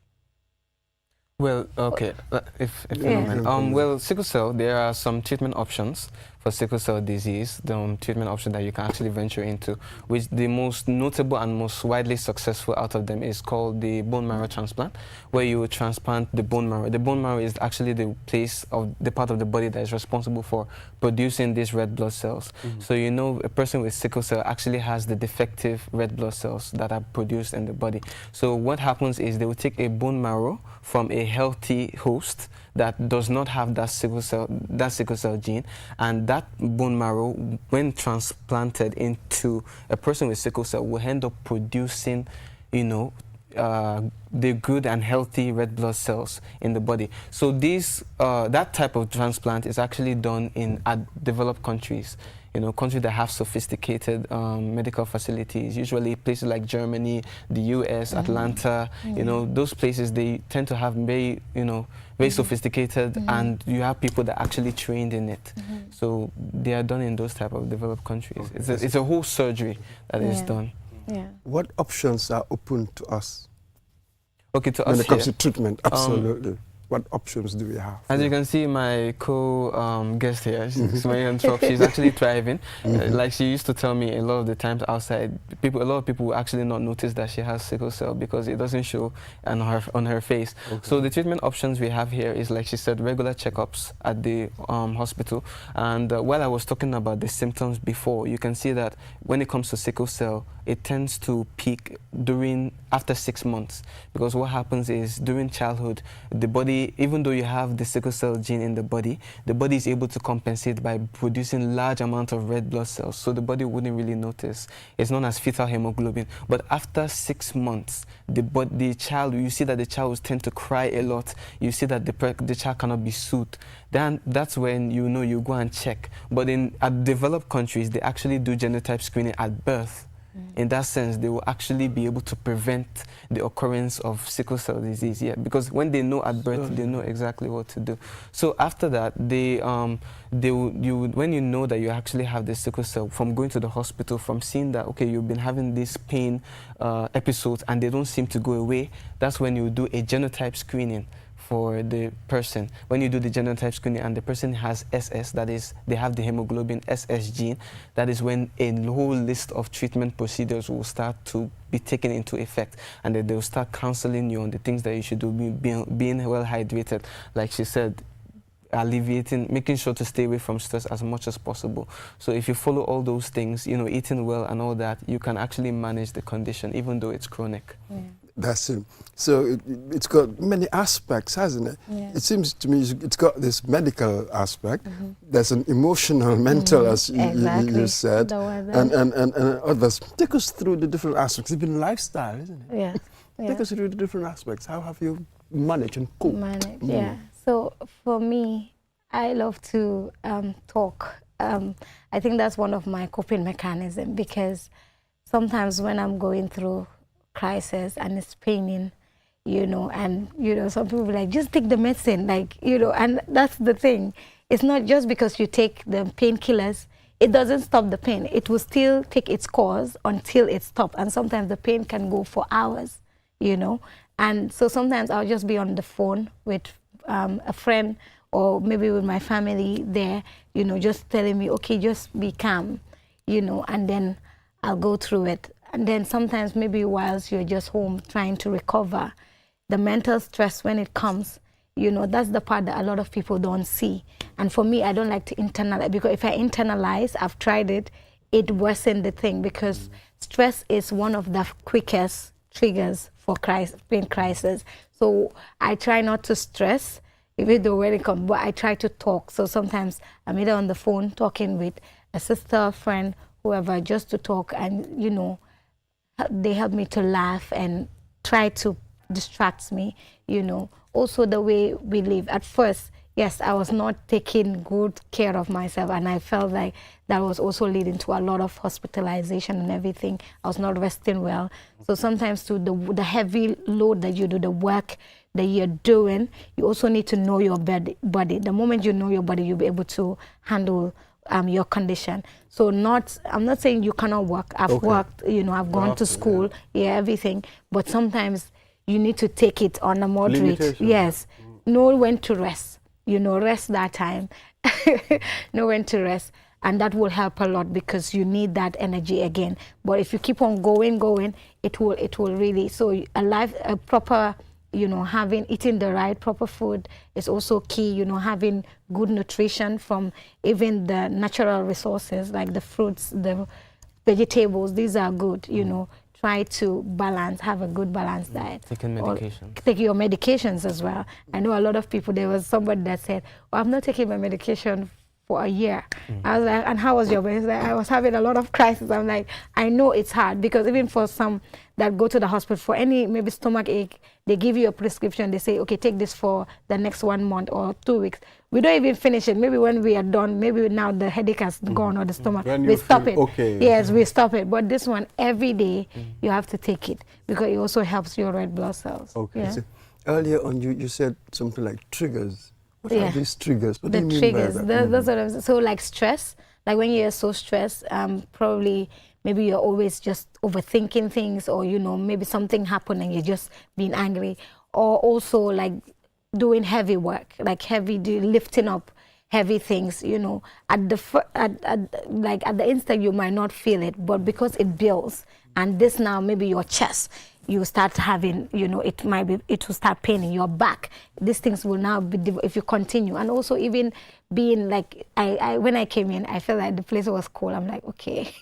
Well, okay, if you don't mind. Well, sickle cell, there are some treatment options for sickle cell disease, the treatment option that you can actually venture into, which the most notable and most widely successful out of them is called the bone marrow transplant, where you transplant the bone marrow. The bone marrow is actually the place of the part of the body that is responsible for producing these red blood cells. So you know, a person with sickle cell actually has the defective red blood cells that are produced in the body. So what happens is they will take a bone marrow from a healthy host that does not have that sickle cell gene, and that bone marrow, when transplanted into a person with sickle cell, will end up producing, you know, the good and healthy red blood cells in the body. So that type of transplant is actually done in developed countries. You know, countries that have sophisticated medical facilities, usually places like Germany, the US, Atlanta, you know, those places, they tend to have very, you know, very sophisticated, and you have people that are actually trained in it. So they are done in those type of developed countries. It's a whole surgery that is done. Yeah. What options are open to us? Okay, to us when it comes to treatment, absolutely. What options do we have? As you can see, my co-guest here, Sumaya Top, she's actually thriving. Like she used to tell me a lot of the times outside, a lot of people will actually not notice that she has sickle cell because it doesn't show on her face. So the treatment options we have here is, like she said, regular checkups at the hospital. And while I was talking about the symptoms before, you can see that when it comes to sickle cell, it tends to peak after 6 months, because what happens is during childhood, the body, even though you have the sickle cell gene in the body is able to compensate by producing large amount of red blood cells, so the body wouldn't really notice. It's known as fetal hemoglobin. But after 6 months, the child, you see that the child will tend to cry a lot. You see that the child cannot be soothed. Then that's when you go and check. But at developed countries, they actually do genotype screening at birth. In that sense, they will actually be able to prevent the occurrence of sickle cell disease, because when they know at birth, they know exactly what to do. So after that, when you know that you actually have the sickle cell, from going to the hospital, from seeing that, okay, you've been having these pain episodes and they don't seem to go away, that's when you do a genotype screening for the person. When you do the genotype screening and the person has SS, that is, they have the hemoglobin SS gene, that is when a whole list of treatment procedures will start to be taken into effect, and then they'll start counseling you on the things that you should do, being well hydrated, like she said, alleviating, making sure to stay away from stress as much as possible. So if you follow all those things, you know, eating well and all that, you can actually manage the condition, even though it's chronic. Yeah. That's it. So it's got many aspects, hasn't it? Yeah. It seems to me it's got this medical aspect. There's an emotional, mental, as you said, and others. Take us through the different aspects. It's been lifestyle, isn't it? Yeah. Take us through the different aspects. How have you managed and coped? Yeah. So for me, I love to talk. I think that's one of my coping mechanisms, because sometimes when I'm going through crisis and it's paining, you know, and, you know, some people be like, just take the medicine, like, you know, and that's the thing. It's not just because you take the painkillers, it doesn't stop the pain. It will still take its course until it stops. And sometimes the pain can go for hours, you know. And so sometimes I'll just be on the phone with a friend or maybe with my family there, you know, just telling me, okay, just be calm, you know, and then I'll go through it. And then sometimes maybe whilst you're just home trying to recover, the mental stress when it comes, you know, that's the part that a lot of people don't see. And for me, I don't like to internalize, because if I internalize, I've tried it, it worsens the thing, because stress is one of the quickest triggers for pain crisis. So I try not to stress, even though when it comes, but I try to talk. So sometimes I'm either on the phone talking with a sister, a friend, whoever, just to talk, and, you know, they help me to laugh and try to distract me, you know. Also the way we live. At first, yes, I was not taking good care of myself, and I felt like that was also leading to a lot of hospitalization and everything. I was not resting well. So sometimes to the heavy load that you do, the work that you're doing, you also need to know your body. The moment you know your body, you'll be able to handle your condition. So I'm not saying you cannot work. I've worked, you know, I've gone to school, everything. But sometimes you need to take it on a moderate. Yes. Know when to rest. You know, rest that time. Know when to rest. And that will help a lot, because you need that energy again. But if you keep on going, it will really, so a proper, you know, eating the right proper food is also key, you know, having good nutrition from even the natural resources like the fruits, the vegetables, these are good, you know. Try to have a good balanced diet. Taking medication. Take your medications as well. I know a lot of people, there was somebody that said, oh, I'm not taking my medication for a year. I was like, and how was your body? Like, I was having a lot of crisis. I'm like, I know it's hard, because even for some that go to the hospital for any maybe stomach ache, they give you a prescription. They say, okay, take this for the next 1 month or 2 weeks. We don't even finish it. Maybe when we are done, maybe now the headache has gone or the stomach, we stop it. Okay. Yes, we stop it. But this one, every day, you have to take it, because it also helps your red blood cells. Okay. Yeah. So earlier on, you said something like triggers. What are these triggers? What the do you triggers, mean by that? that's what I'm saying. So like stress, like when you're so stressed, probably maybe you're always just overthinking things, or, you know, maybe something happened and you're just being angry. Or also like doing heavy work, like lifting up heavy things, you know. At the instant you might not feel it, but because it builds, and this now maybe your chest, you start having, you know, it will start paining your back. These things will now be, if you continue. And also even being like, when I came in, I felt like the place was cold. I'm like, okay.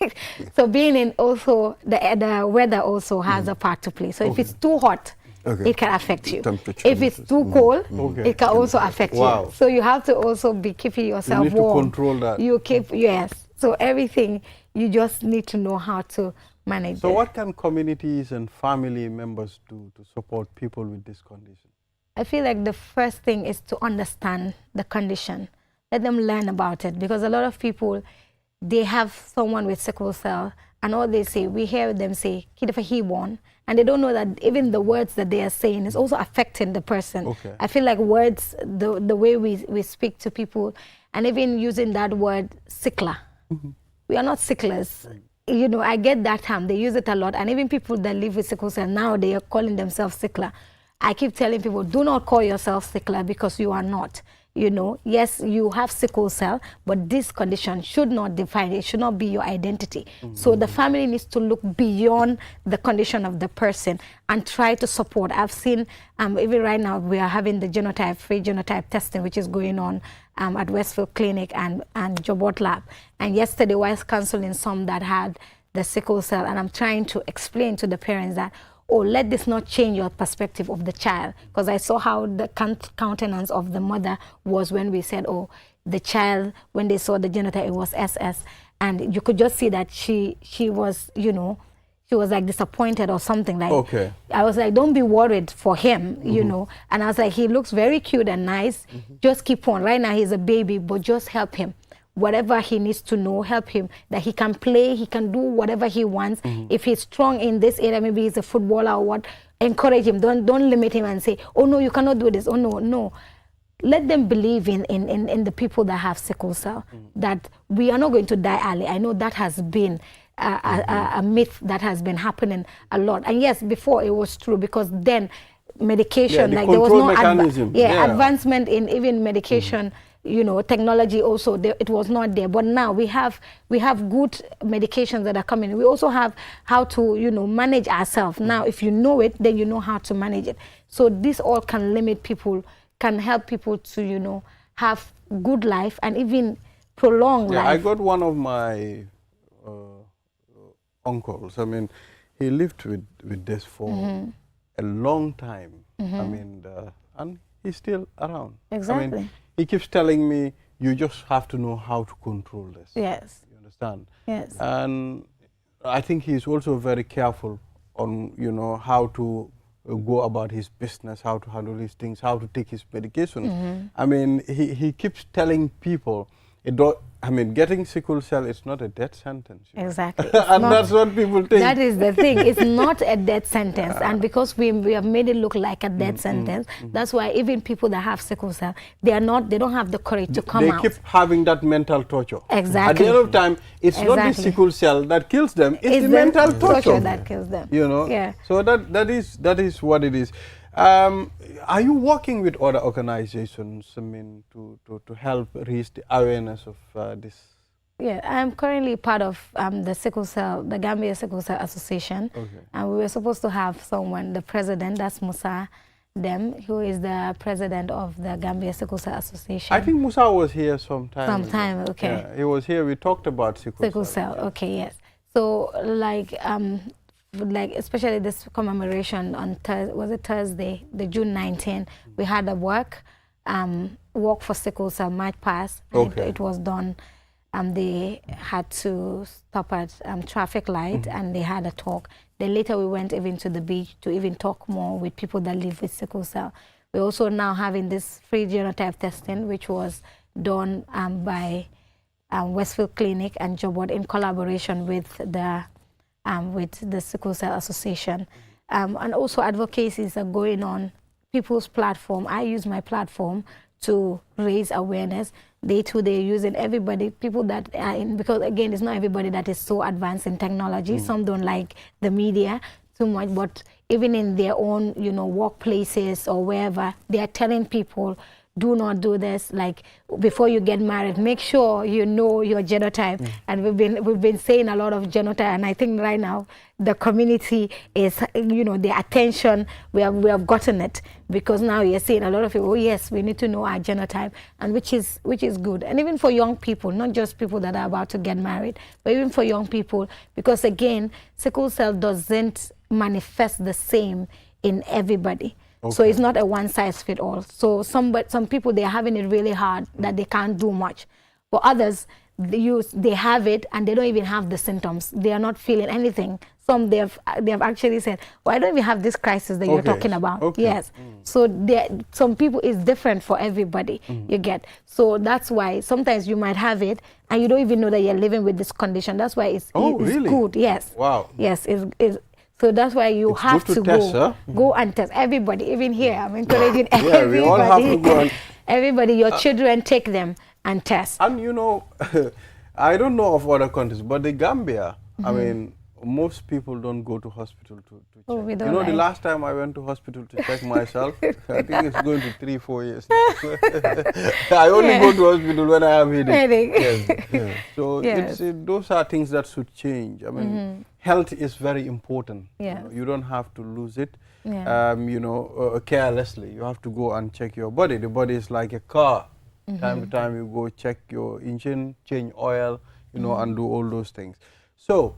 So being in also, the weather also has a part to play. So if it's too hot, it can affect you. If it's too cold, it can also affect you. So you have to also be keeping yourself warm. You need to control that. You keep, yes. So everything, you just need to know how to manage. So what can communities and family members do to support people with this condition? I feel like the first thing is to understand the condition. Let them learn about it, because a lot of people, they have someone with sickle cell, and all they say, we hear them say, he won, and they don't know that even the words that they are saying is also affecting the person. I feel like words, the way we speak to people, and even using that word sickler. We are not sicklers. You know, I get that term, they use it a lot, and even people that live with sickle cell now, they are calling themselves sickler. I keep telling people, do not call yourself sickler because you are not. You know, yes, you have sickle cell, but this condition should not define it, should not be your identity. So the family needs to look beyond the condition of the person and try to support. I've seen, even right now, we are having the genotype, free genotype testing, which is going on at Westfield Clinic and Jobot Lab. And yesterday, I was counseling some that had the sickle cell, and I'm trying to explain to the parents that, oh, let this not change your perspective of the child. Because I saw how the countenance of the mother was when we said, oh, the child, when they saw the genotype, it was SS. And you could just see that she was, you know, she was like disappointed or something. Like, okay. I was like, don't be worried for him, you know. And I was like, he looks very cute and nice. Just keep on. Right now, he's a baby, but just help him. Whatever he needs to know, help him, that he can play, he can do whatever he wants. If he's strong in this area, maybe he's a footballer or what, encourage him. Don't limit him and say, oh no, you cannot do this. Oh no. Let them believe in the people that have sickle cell, that we are not going to die early. I know that has been a myth that has been happening a lot. And yes, before it was true, because then medication, like there was no advancement in even medication. You know, technology also, it was not there. But now we have good medications that are coming. We also have how to, you know, manage ourselves. Now, if you know it, then you know how to manage it. So this all can limit people, can help people to, you know, have good life and even prolong life. I got one of my uncles. I mean, he lived with this for a long time. I mean, and he's still around. Exactly. I mean, he keeps telling me, you just have to know how to control this. Yes. You understand? Yes. And I think he's also very careful on, you know, how to go about his business, how to handle his things, how to take his medications. I mean, he keeps telling people, getting sickle cell is not a death sentence. Exactly. And that's what people think. That is the thing. It's not a death sentence. And because we have made it look like a death sentence, that's why even people that have sickle cell, they don't have the courage to come out. They keep having that mental torture. Exactly. At the end of the time, it's not the sickle cell that kills them, it's the mental torture that kills them. You know? Yeah. So that is what it is. Are you working with other organizations, I mean, to help raise the awareness of this? Yeah, I'm currently part of the Gambia Sickle Cell Association. Okay. And we were supposed to have someone, the president, that's Musa Dem, who is the president of the Gambia Sickle Cell Association. I think Musa was here sometime. Sometime, okay. Yeah, he was here. We talked about sickle cell. Okay, yes. So, like especially this commemoration on Thursday, the June 19th, we had a walk for sickle cell might pass. Okay. It was done. They had to stop at traffic light and they had a talk. Then later we went even to the beach to even talk more with people that live with sickle cell. We're also now having this free genotype testing, which was done by Westfield Clinic and Jobot in collaboration with the Sickle Cell Association. And also advocacies are going on people's platform. I use my platform to raise awareness. They're using everybody, people that are in, because again, it's not everybody that is so advanced in technology. Some don't like the media too much, but even in their own, you know, workplaces or wherever, they are telling people, do not do this. Like before you get married, make sure you know your genotype. And we've been saying a lot of genotype, and I think right now the community is, you know, the attention we have gotten it, because now you're seeing a lot of people. Oh yes, we need to know our genotype, and which is good. And even for young people, not just people that are about to get married, but even for young people, because again, sickle cell doesn't manifest the same in everybody. Okay. So it's not a one-size-fits-all. So some people, they're having it really hard that they can't do much. But others, they have it and they don't even have the symptoms. They are not feeling anything. Some they have actually said, well, I don't even have this crisis that you're talking about. Okay. Yes. So some people, it's different for everybody, you get. So that's why sometimes you might have it and you don't even know that you're living with this condition. That's why it's really? Good. Yes. Wow. Yes, it's so that's why you have to go and test. Everybody, even here, I'm encouraging everybody. We all have to go everybody, your children, take them and test. And you know, I don't know of other countries, but the Gambia, I mean, most people don't go to hospital to check. Oh, we don't you know, the like- last time I went to hospital to check myself, I think it's going to 3-4 years now. I only go to hospital when I have headache. Headache. Yes. So Yes. those are things that should change. I mean, health is very important. Yes. You don't have to lose it, Yeah. carelessly. You have to go and check your body. The body is like a car. Time to time you go check your engine, change oil, and do all those things. So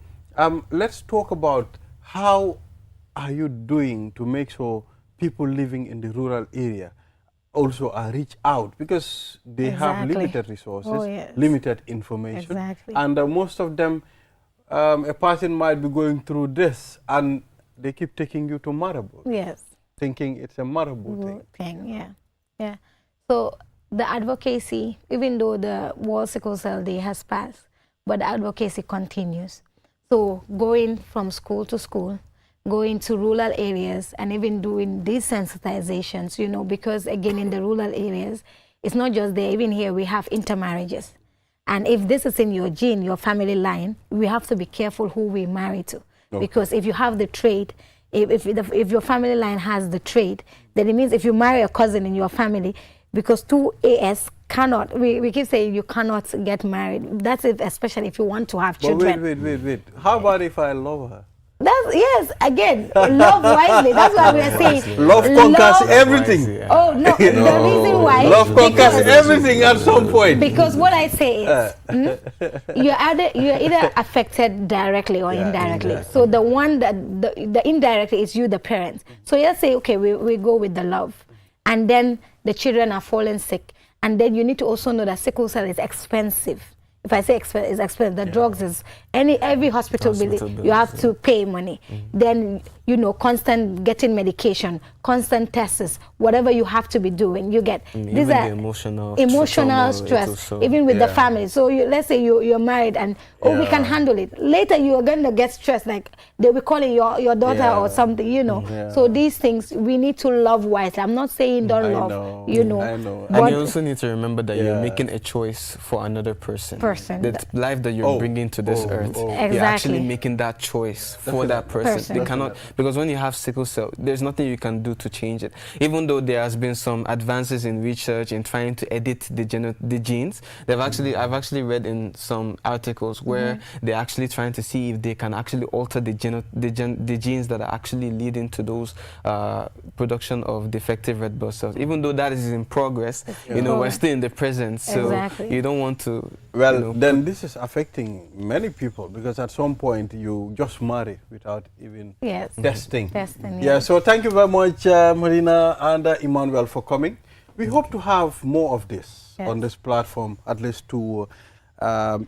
let's talk about how are you doing to make sure people living in the rural area also are reach out, because they have Exactly. limited resources, Oh, yes. limited information, Exactly. and most of them, a person might be going through this and they keep taking you to Marabou, Yes. thinking it's a Marabou thing. Yeah. So the advocacy, even though the World Sickle Cell Day has passed, but the advocacy continues. So going from school to school, going to rural areas, and even doing desensitizations, because again, in the rural areas, it's not just there. Even here, we have intermarriages. And if this is in your gene, your family line, we have to be careful who we marry to. Okay. Because if you have the trait, if your family line has the trait, then it means if you marry a cousin in your family, because 2AS cannot, we keep saying you cannot get married. That's it, especially if you want to have But children. wait. How about if I love her? Yes, again, love wisely. That's why we are saying Love conquers everything. Oh, no, the reason why. Love conquers because- everything at some point. Because what I say is, you're either affected directly or indirectly. So the one that, the indirectly is you, the parents. So let's say, okay, we go with the love. And then the children are falling sick. And then you need to also know that sickle cell is expensive. If I say it's expensive, the drugs is, every hospital bill, you have to pay money. Then, constant getting medication, constant tests, whatever you have to be doing, you get. Even These the are emotional stress, even with the family. So let's say you're married and, we can handle it. Later, you are going to get stressed, like they'll be calling your daughter or something, So these things, we need to love wisely. I'm not saying don't love, I know. And you also need to remember that you're making a choice for another person. The life that you're bringing to this earth, you're actually making that choice for that person. They cannot, because when you have sickle cell, there's nothing you can do to change it. Even though there has been some advances in research in trying to edit the genes, I've actually read in some articles where they're actually trying to see if they can actually alter the genes that are actually leading to those production of defective red blood cells. Even though that is in progress, we're still in the present, so you don't want to. Well, then this is affecting many people, because at some point you just marry without even testing. So thank you very much, Marina and Emmanuel, for coming. We hope to have more of this on this platform, at least to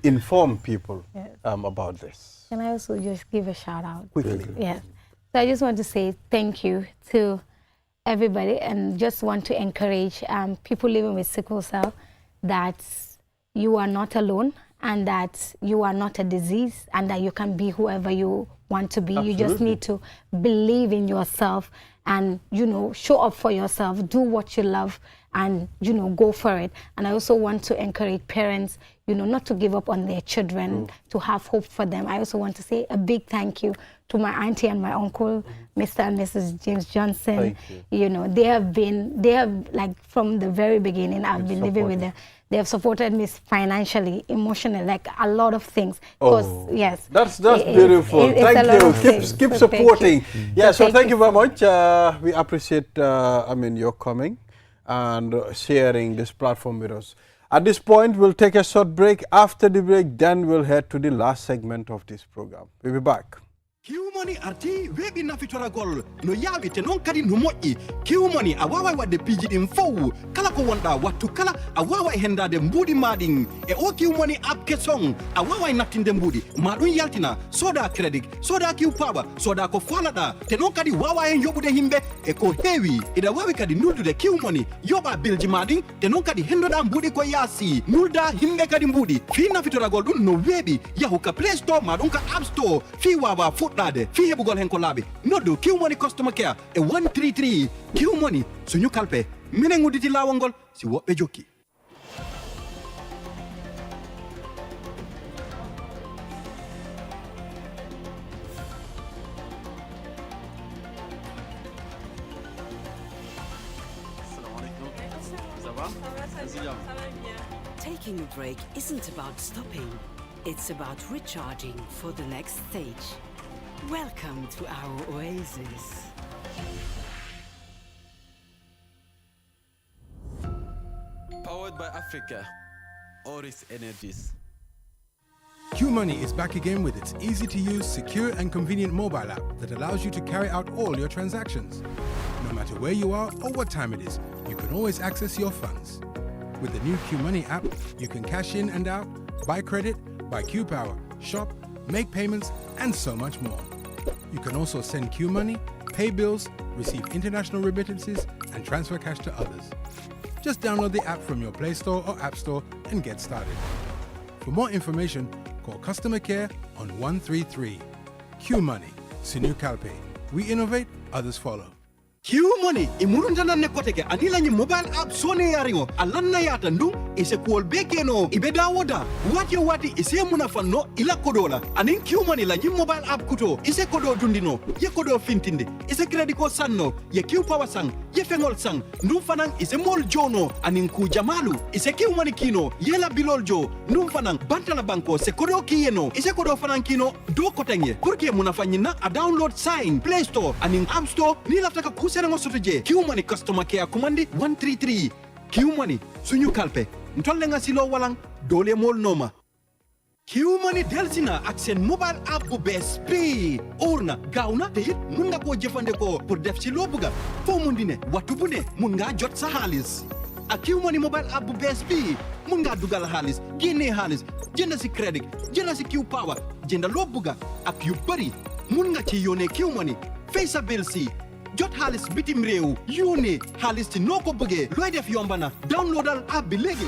inform people about this. Can I also just give a shout out? Quickly. Yes. So I just want to say thank you to everybody, and just want to encourage people living with sickle cell that you are not alone, and that you are not a disease, and that you can be whoever you want to be. Absolutely. You just need to believe in yourself and, show up for yourself, do what you love, and, go for it. And I also want to encourage parents, not to give up on their children, to have hope for them. I also want to say a big thank you to my auntie and my uncle, Mr. and Mrs. James Johnson. Thank you. They have like from the very beginning, I've been living with them. They have supported me financially, emotionally, like a lot of things. Yes. That's beautiful. Thank you. Keep supporting. Yeah, so thank you very much. We appreciate, your coming and sharing this platform with us. At this point, we'll take a short break. After the break, then we'll head to the last segment of this program. We'll be back. Kiwmoni arti webi nafitora gol no yawi te non kadi no moƴƴi Kiwmoni a wawa wadde piiji ɗin fow kala ko wonɗa wattu kala a wawa hendade mbuudi maɗin e o Kiwmoni app kesong a wawa nattinde mbuudi ma ɗum yaltina soda credit soda kiw paba soda ko falaɗa te non kadi wawa hen yoɓude himɓe e ko heewi ida wawi kadi nuldude Kiwmoni yoɓa bilji maɗin te non kadi hendoɗa mbuudi ko yaasi nulda himɓe kadi mbuudi fi nafitoragol ɗum no weeɓi yahu ka Play Store ma ɗum ka App Store fi wawa fuɗɗade fi heɓugol hen ko laaɓi noddu Kiwmoni customer care e 133 Kiwmoni suñu kalpe minen udditi laawol ngol si woɓɓe jokki. Taking a break isn't about stopping, it's about recharging for the next stage. Welcome to our oasis. Powered by Africa, Oris Energies. QMoney is back again with its easy-to-use, secure and convenient mobile app that allows you to carry out all your transactions. No matter where you are or what time it is, you can always access your funds. With the new QMoney app, you can cash in and out, buy credit, buy QPower, shop, make payments, and so much more. You can also send QMoney, pay bills, receive international remittances, and transfer cash to others. Just download the app from your Play Store or App Store and get started. For more information, call customer care on 133. QMoney, Sinu Kalpe. We innovate, others follow. QMoney imurundana ne koteke anila ni mobile app sone yaringo alanna yata ndung ise kuol bekeno ibeda woda wati ise munafano ila kodola anin QMoney la ni mobile app kuto ise kodo dundino ye kodo fintinde ise credit ko sanno ye QPower sang ye fengol sang ndum fanang ise mol jono anin ku jamalu ise QMoney kino yela bilol jo ndum fanang bantala banko se kodo kiyeno ise kodo fanang kino do kotenge kurke munafanyina a download sign Play Store anin App Store ni laftaka Serengo sotoje QMoney customer care commandi 133 QMoney suñu kalpe ntolle nga silo walang dole mol noma QMoney delsina ak sen mobile app bu bes bi orna gawna te hit mun nga ko jefande ko pour def ci lo buga fo mun dine watu bu ne mun nga jot sa halis ak QMoney mobile app bu bes bi mun nga dugal halis gene halis jënd ci credit jënd ci QPower jënd lo buga ak yu bari mun nga ci yone QMoney fay sa bill si jot halis bitim réew yónnee halis ci noo ko bëggee looy def yomba na downloadal app bi léegi.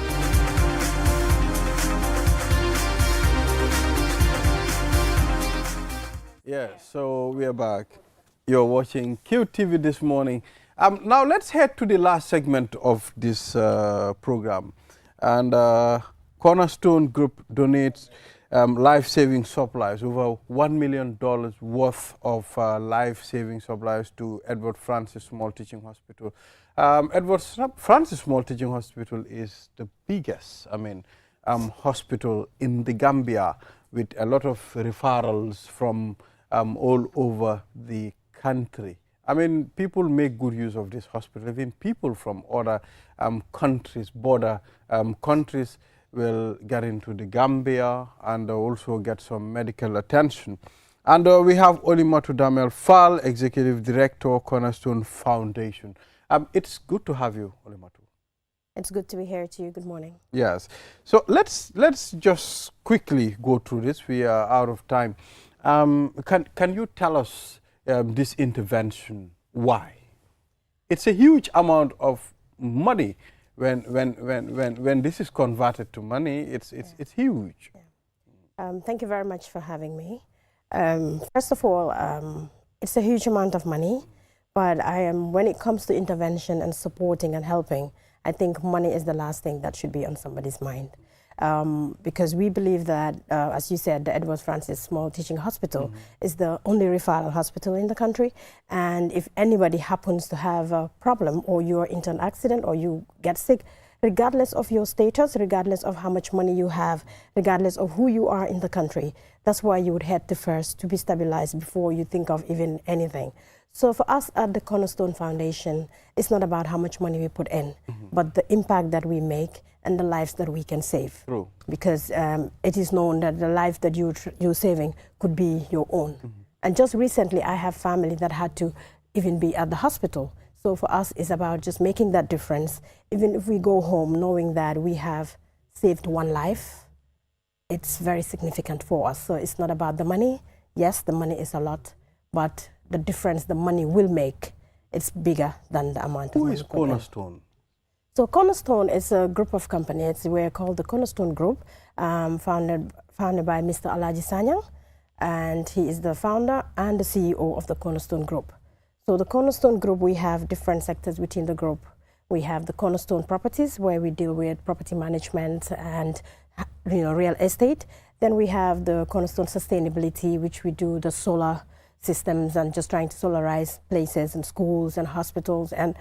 Yeah, so we are back. You're watching QTV this morning. Now let's head to the last segment of this program. And Cornerstone Group donates life-saving supplies, over $1 million worth of life-saving supplies to Edward Francis Small Teaching Hospital. Edward Francis Small Teaching Hospital is the biggest, hospital in the Gambia, with a lot of referrals from all over the country. People make good use of this hospital. Even people from other countries, border countries, will get into the Gambia and also get some medical attention. And we have Olimatu Damel Fall, Executive Director, Cornerstone Foundation. It's good to have you, Olimatu. It's good to be here to you. Good morning. Yes. So let's just quickly go through this. We are out of time. Can you tell us this intervention, why? It's a huge amount of money. When this is converted to money, it's huge. Yeah. Thank you very much for having me. First of all, it's a huge amount of money, but when it comes to intervention and supporting and helping, I think money is the last thing that should be on somebody's mind. Because we believe that, as you said, the Edward Francis Small Teaching Hospital is the only referral hospital in the country. And if anybody happens to have a problem, or you're into an accident, or you get sick, regardless of your status, regardless of how much money you have, regardless of who you are in the country, that's why you would head to first to be stabilized before you think of even anything. So for us at the Cornerstone Foundation, it's not about how much money we put in, but the impact that we make and the lives that we can save. True. Because it is known that the life that you're saving could be your own. And just recently, I have family that had to even be at the hospital. So for us, it's about just making that difference. Even if we go home knowing that we have saved one life, it's very significant for us. So it's not about the money. Yes, the money is a lot, but the difference the money will make, it's bigger than the amount of money. Who is Cornerstone? So Cornerstone is a group of companies. We're called the Cornerstone Group, founded by Mr. Alaji Sanyang, and he is the founder and the CEO of the Cornerstone Group. So the Cornerstone Group, we have different sectors within the group. We have the Cornerstone Properties, where we deal with property management and real estate. Then we have the Cornerstone Sustainability, which we do the solar systems and just trying to solarize places and schools and hospitals and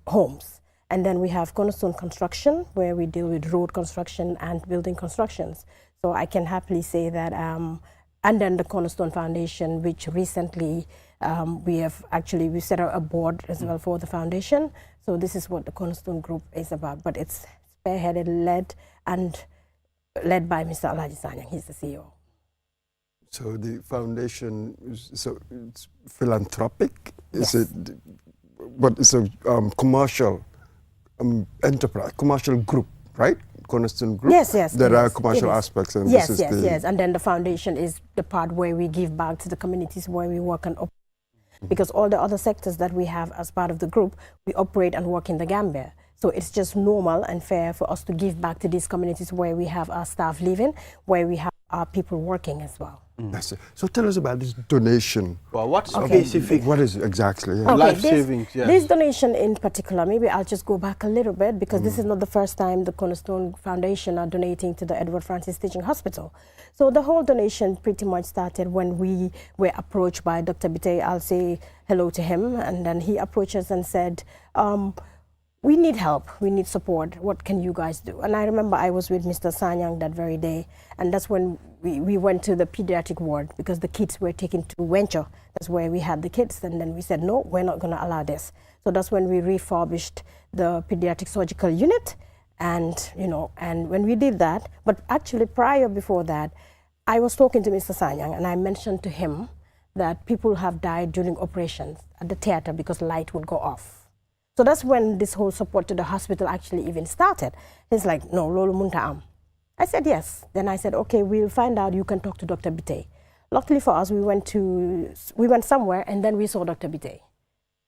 homes. And then we have Cornerstone Construction, where we deal with road construction and building constructions. So I can happily say that, and then the Cornerstone Foundation, which recently we set up a board as well for the foundation. So this is what the Cornerstone Group is about, but it's spearheaded, led by Mr. Alaji Sanyang. He's the CEO. So the foundation, it's philanthropic? Yes. But it's a commercial enterprise, commercial group, right? Cornerstone Group? Yes. There are commercial aspects. And yes. And then the foundation is the part where we give back to the communities where we work and operate. Because all the other sectors that we have as part of the group, we operate and work in the Gambia. So it's just normal and fair for us to give back to these communities where we have our staff living, where we have our people working as well. That's it. So tell us about this donation. Well, what's specific? What is it exactly? Yeah. Okay, Life savings, yes. This donation in particular, maybe I'll just go back a little bit, because this is not the first time the Cornerstone Foundation are donating to the Edward Francis Teaching Hospital. So the whole donation pretty much started when we were approached by Dr. Biteye. I'll say hello to him, and then he approached us and said, we need help, we need support, what can you guys do? And I remember I was with Mr. Sanyang that very day, and that's when we went to the pediatric ward, because the kids were taken to Venture. That's where we had the kids, and then we said, no, we're not gonna allow this. So that's when we refurbished the pediatric surgical unit, and when we did that, but actually before that, I was talking to Mr. Sanyang, and I mentioned to him that people have died during operations at the theater because light would go off. So that's when this whole support to the hospital actually even started. He's like, no, lolu munta am. I said, yes. Then I said, okay, we'll find out, you can talk to Dr. Biteye. Luckily for us, we went somewhere, and then we saw Dr. Biteye.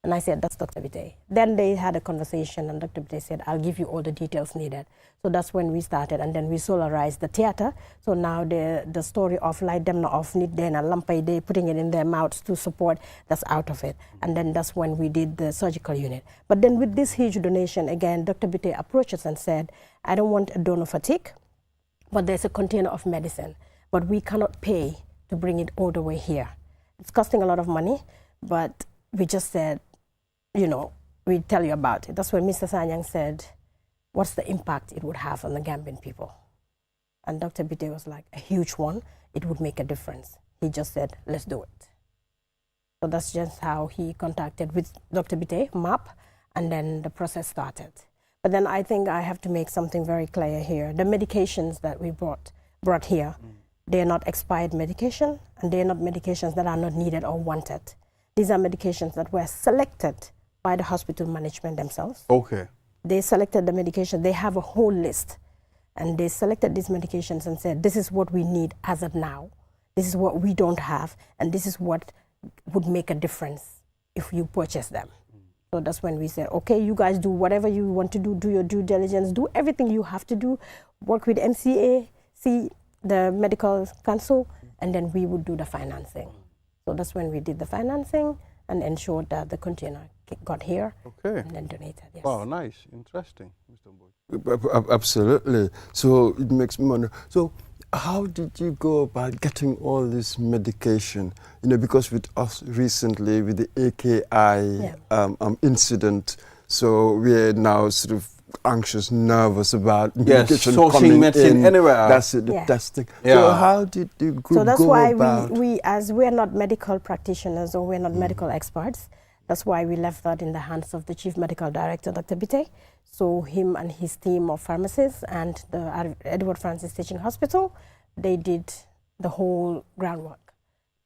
And I said, that's Dr. Biteye. Then they had a conversation, and Dr. Biteye said, I'll give you all the details needed. So that's when we started, and then we solarized the theater. So now the story of light them off, need then a lampay day, putting it in their mouths to support, that's out of it. And then that's when we did the surgical unit. But then with this huge donation, again, Dr. Biteye approached us and said, I don't want a donor fatigue, but there's a container of medicine, but we cannot pay to bring it all the way here. It's costing a lot of money, but we just said, we'll tell you about it. That's when Mr. Sanyang said, what's the impact it would have on the Gambian people? And Dr. Biteye was like, a huge one. It would make a difference. He just said, let's do it. So that's just how he contacted with Dr. Biteye, MAP, and then the process started. But then I think I have to make something very clear here. The medications that we brought here, they're not expired medication, and they're not medications that are not needed or wanted. These are medications that were selected by the hospital management themselves. Okay. They selected the medication. They have a whole list, and they selected these medications and said, this is what we need as of now. This is what we don't have, and this is what would make a difference if you purchase them. So that's when we said, okay, you guys do whatever you want to do your due diligence, do everything you have to do, work with MCA, see the medical council, and then we would do the financing. So that's when we did the financing and ensured that the container got here and then donated. Yes. Wow, nice, interesting, Mr. Boy. Absolutely. So it makes me wonder. So how did you go about getting all this medication? Because with us recently, with the AKI incident, so we're now sort of anxious, nervous about medication coming medicine in. Anywhere. That's it, the testing. So how did you go about? So that's why we, as we're not medical practitioners or we're not medical experts, that's why we left that in the hands of the Chief Medical Director, Dr. Biteye. So him and his team of pharmacists and the Edward Francis Teaching Hospital, they did the whole groundwork.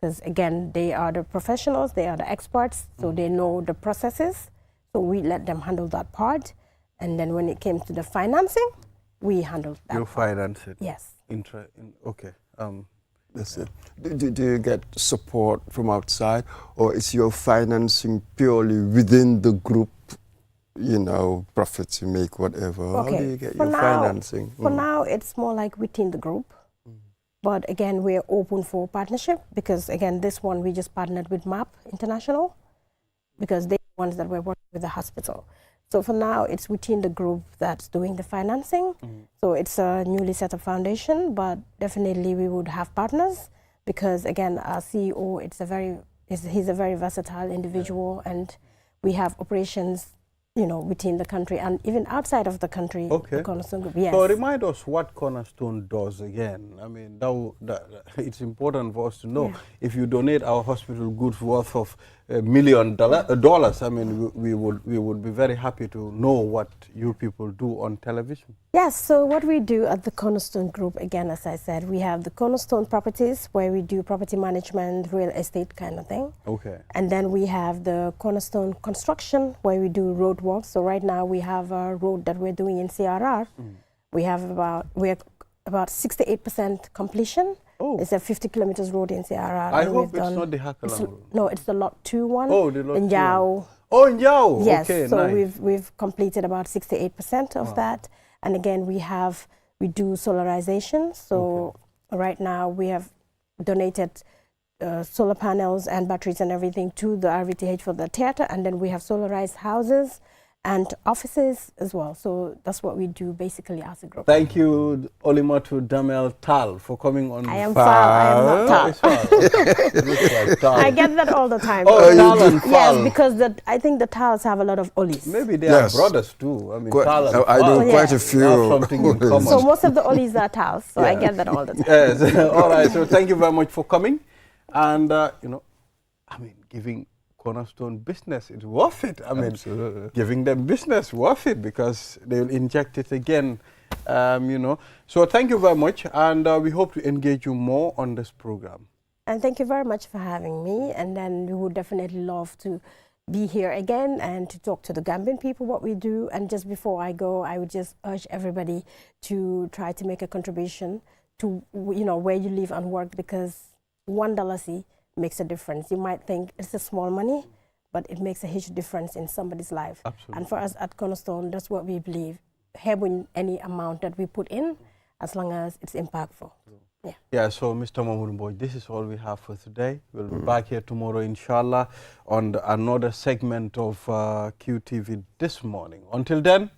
Because again, they are the professionals, they are the experts, so they know the processes. So we let them handle that part. And then when it came to the financing, we handled that. You finance it? Yes. Okay. That's it. Do you get support from outside, or is your financing purely within the group, profits you make, whatever? Okay. How do you get your financing? For now, it's more like within the group. But again, we're open for partnership because, again, this one we just partnered with MAP International because they're the ones that were working with the hospital. So for now, it's within the group that's doing the financing. So it's a newly set up foundation, but definitely we would have partners because, again, our CEO, he's a very versatile individual, and we have operations, within the country and even outside of the country. Okay. The Cornerstone Group, yes. So remind us what Cornerstone does again. I mean, it's important for us to know. If you donate our hospital goods worth of $1 million, I mean, we would be very happy to know what you people do on television. Yes, so what we do at the Cornerstone Group, again, as I said, we have the Cornerstone Properties, where we do property management, real estate kind of thing. Okay. And then we have the Cornerstone Construction, where we do road work. So right now we have a road that we're doing in CRR. We're about 68% completion. It's a 50 kilometers road in CRR. I hope it's not the Hakalang road. No, it's the Lot 2 one. Oh, the Lot 2 in Yao. Oh, in Yao. Yes, okay, so nice. we've completed about 68% of that. And again, we do solarization. So right now we have donated solar panels and batteries and everything to the RVTH for the theater, and then we have solarized houses and offices as well. So that's what we do basically as a group. Thank you, Olimatu Damel Tal, for coming on. I am Fal, I am not Tal. Oh, it's Fal. It looks like Tal. I get that all the time. Oh, Tal and Fal. Yes, because I think the Tals have a lot of Olis. Maybe they are brothers too. I mean, Tal and I Fal. know quite a few. Have something in common. So most of the Olis are Tals, so I get that all the time. Yes. All right, so thank you very much for coming. And, I mean, giving Cornerstone business, it's worth it. I mean, giving them business, worth it, because they'll inject it again, So thank you very much, and we hope to engage you more on this program. And thank you very much for having me, and then we would definitely love to be here again and to talk to the Gambian people what we do. And just before I go, I would just urge everybody to try to make a contribution to, where you live and work, because $1 makes a difference. You might think it's a small money, but it makes a huge difference in somebody's life. Absolutely. And for us at Cornerstone, that's what we believe. Having any amount that we put in, as long as it's impactful. Yeah, so Mr. Mahmoud Mbodj, this is all we have for today. We'll be back here tomorrow, inshallah, on another segment of QTV This Morning. Until then,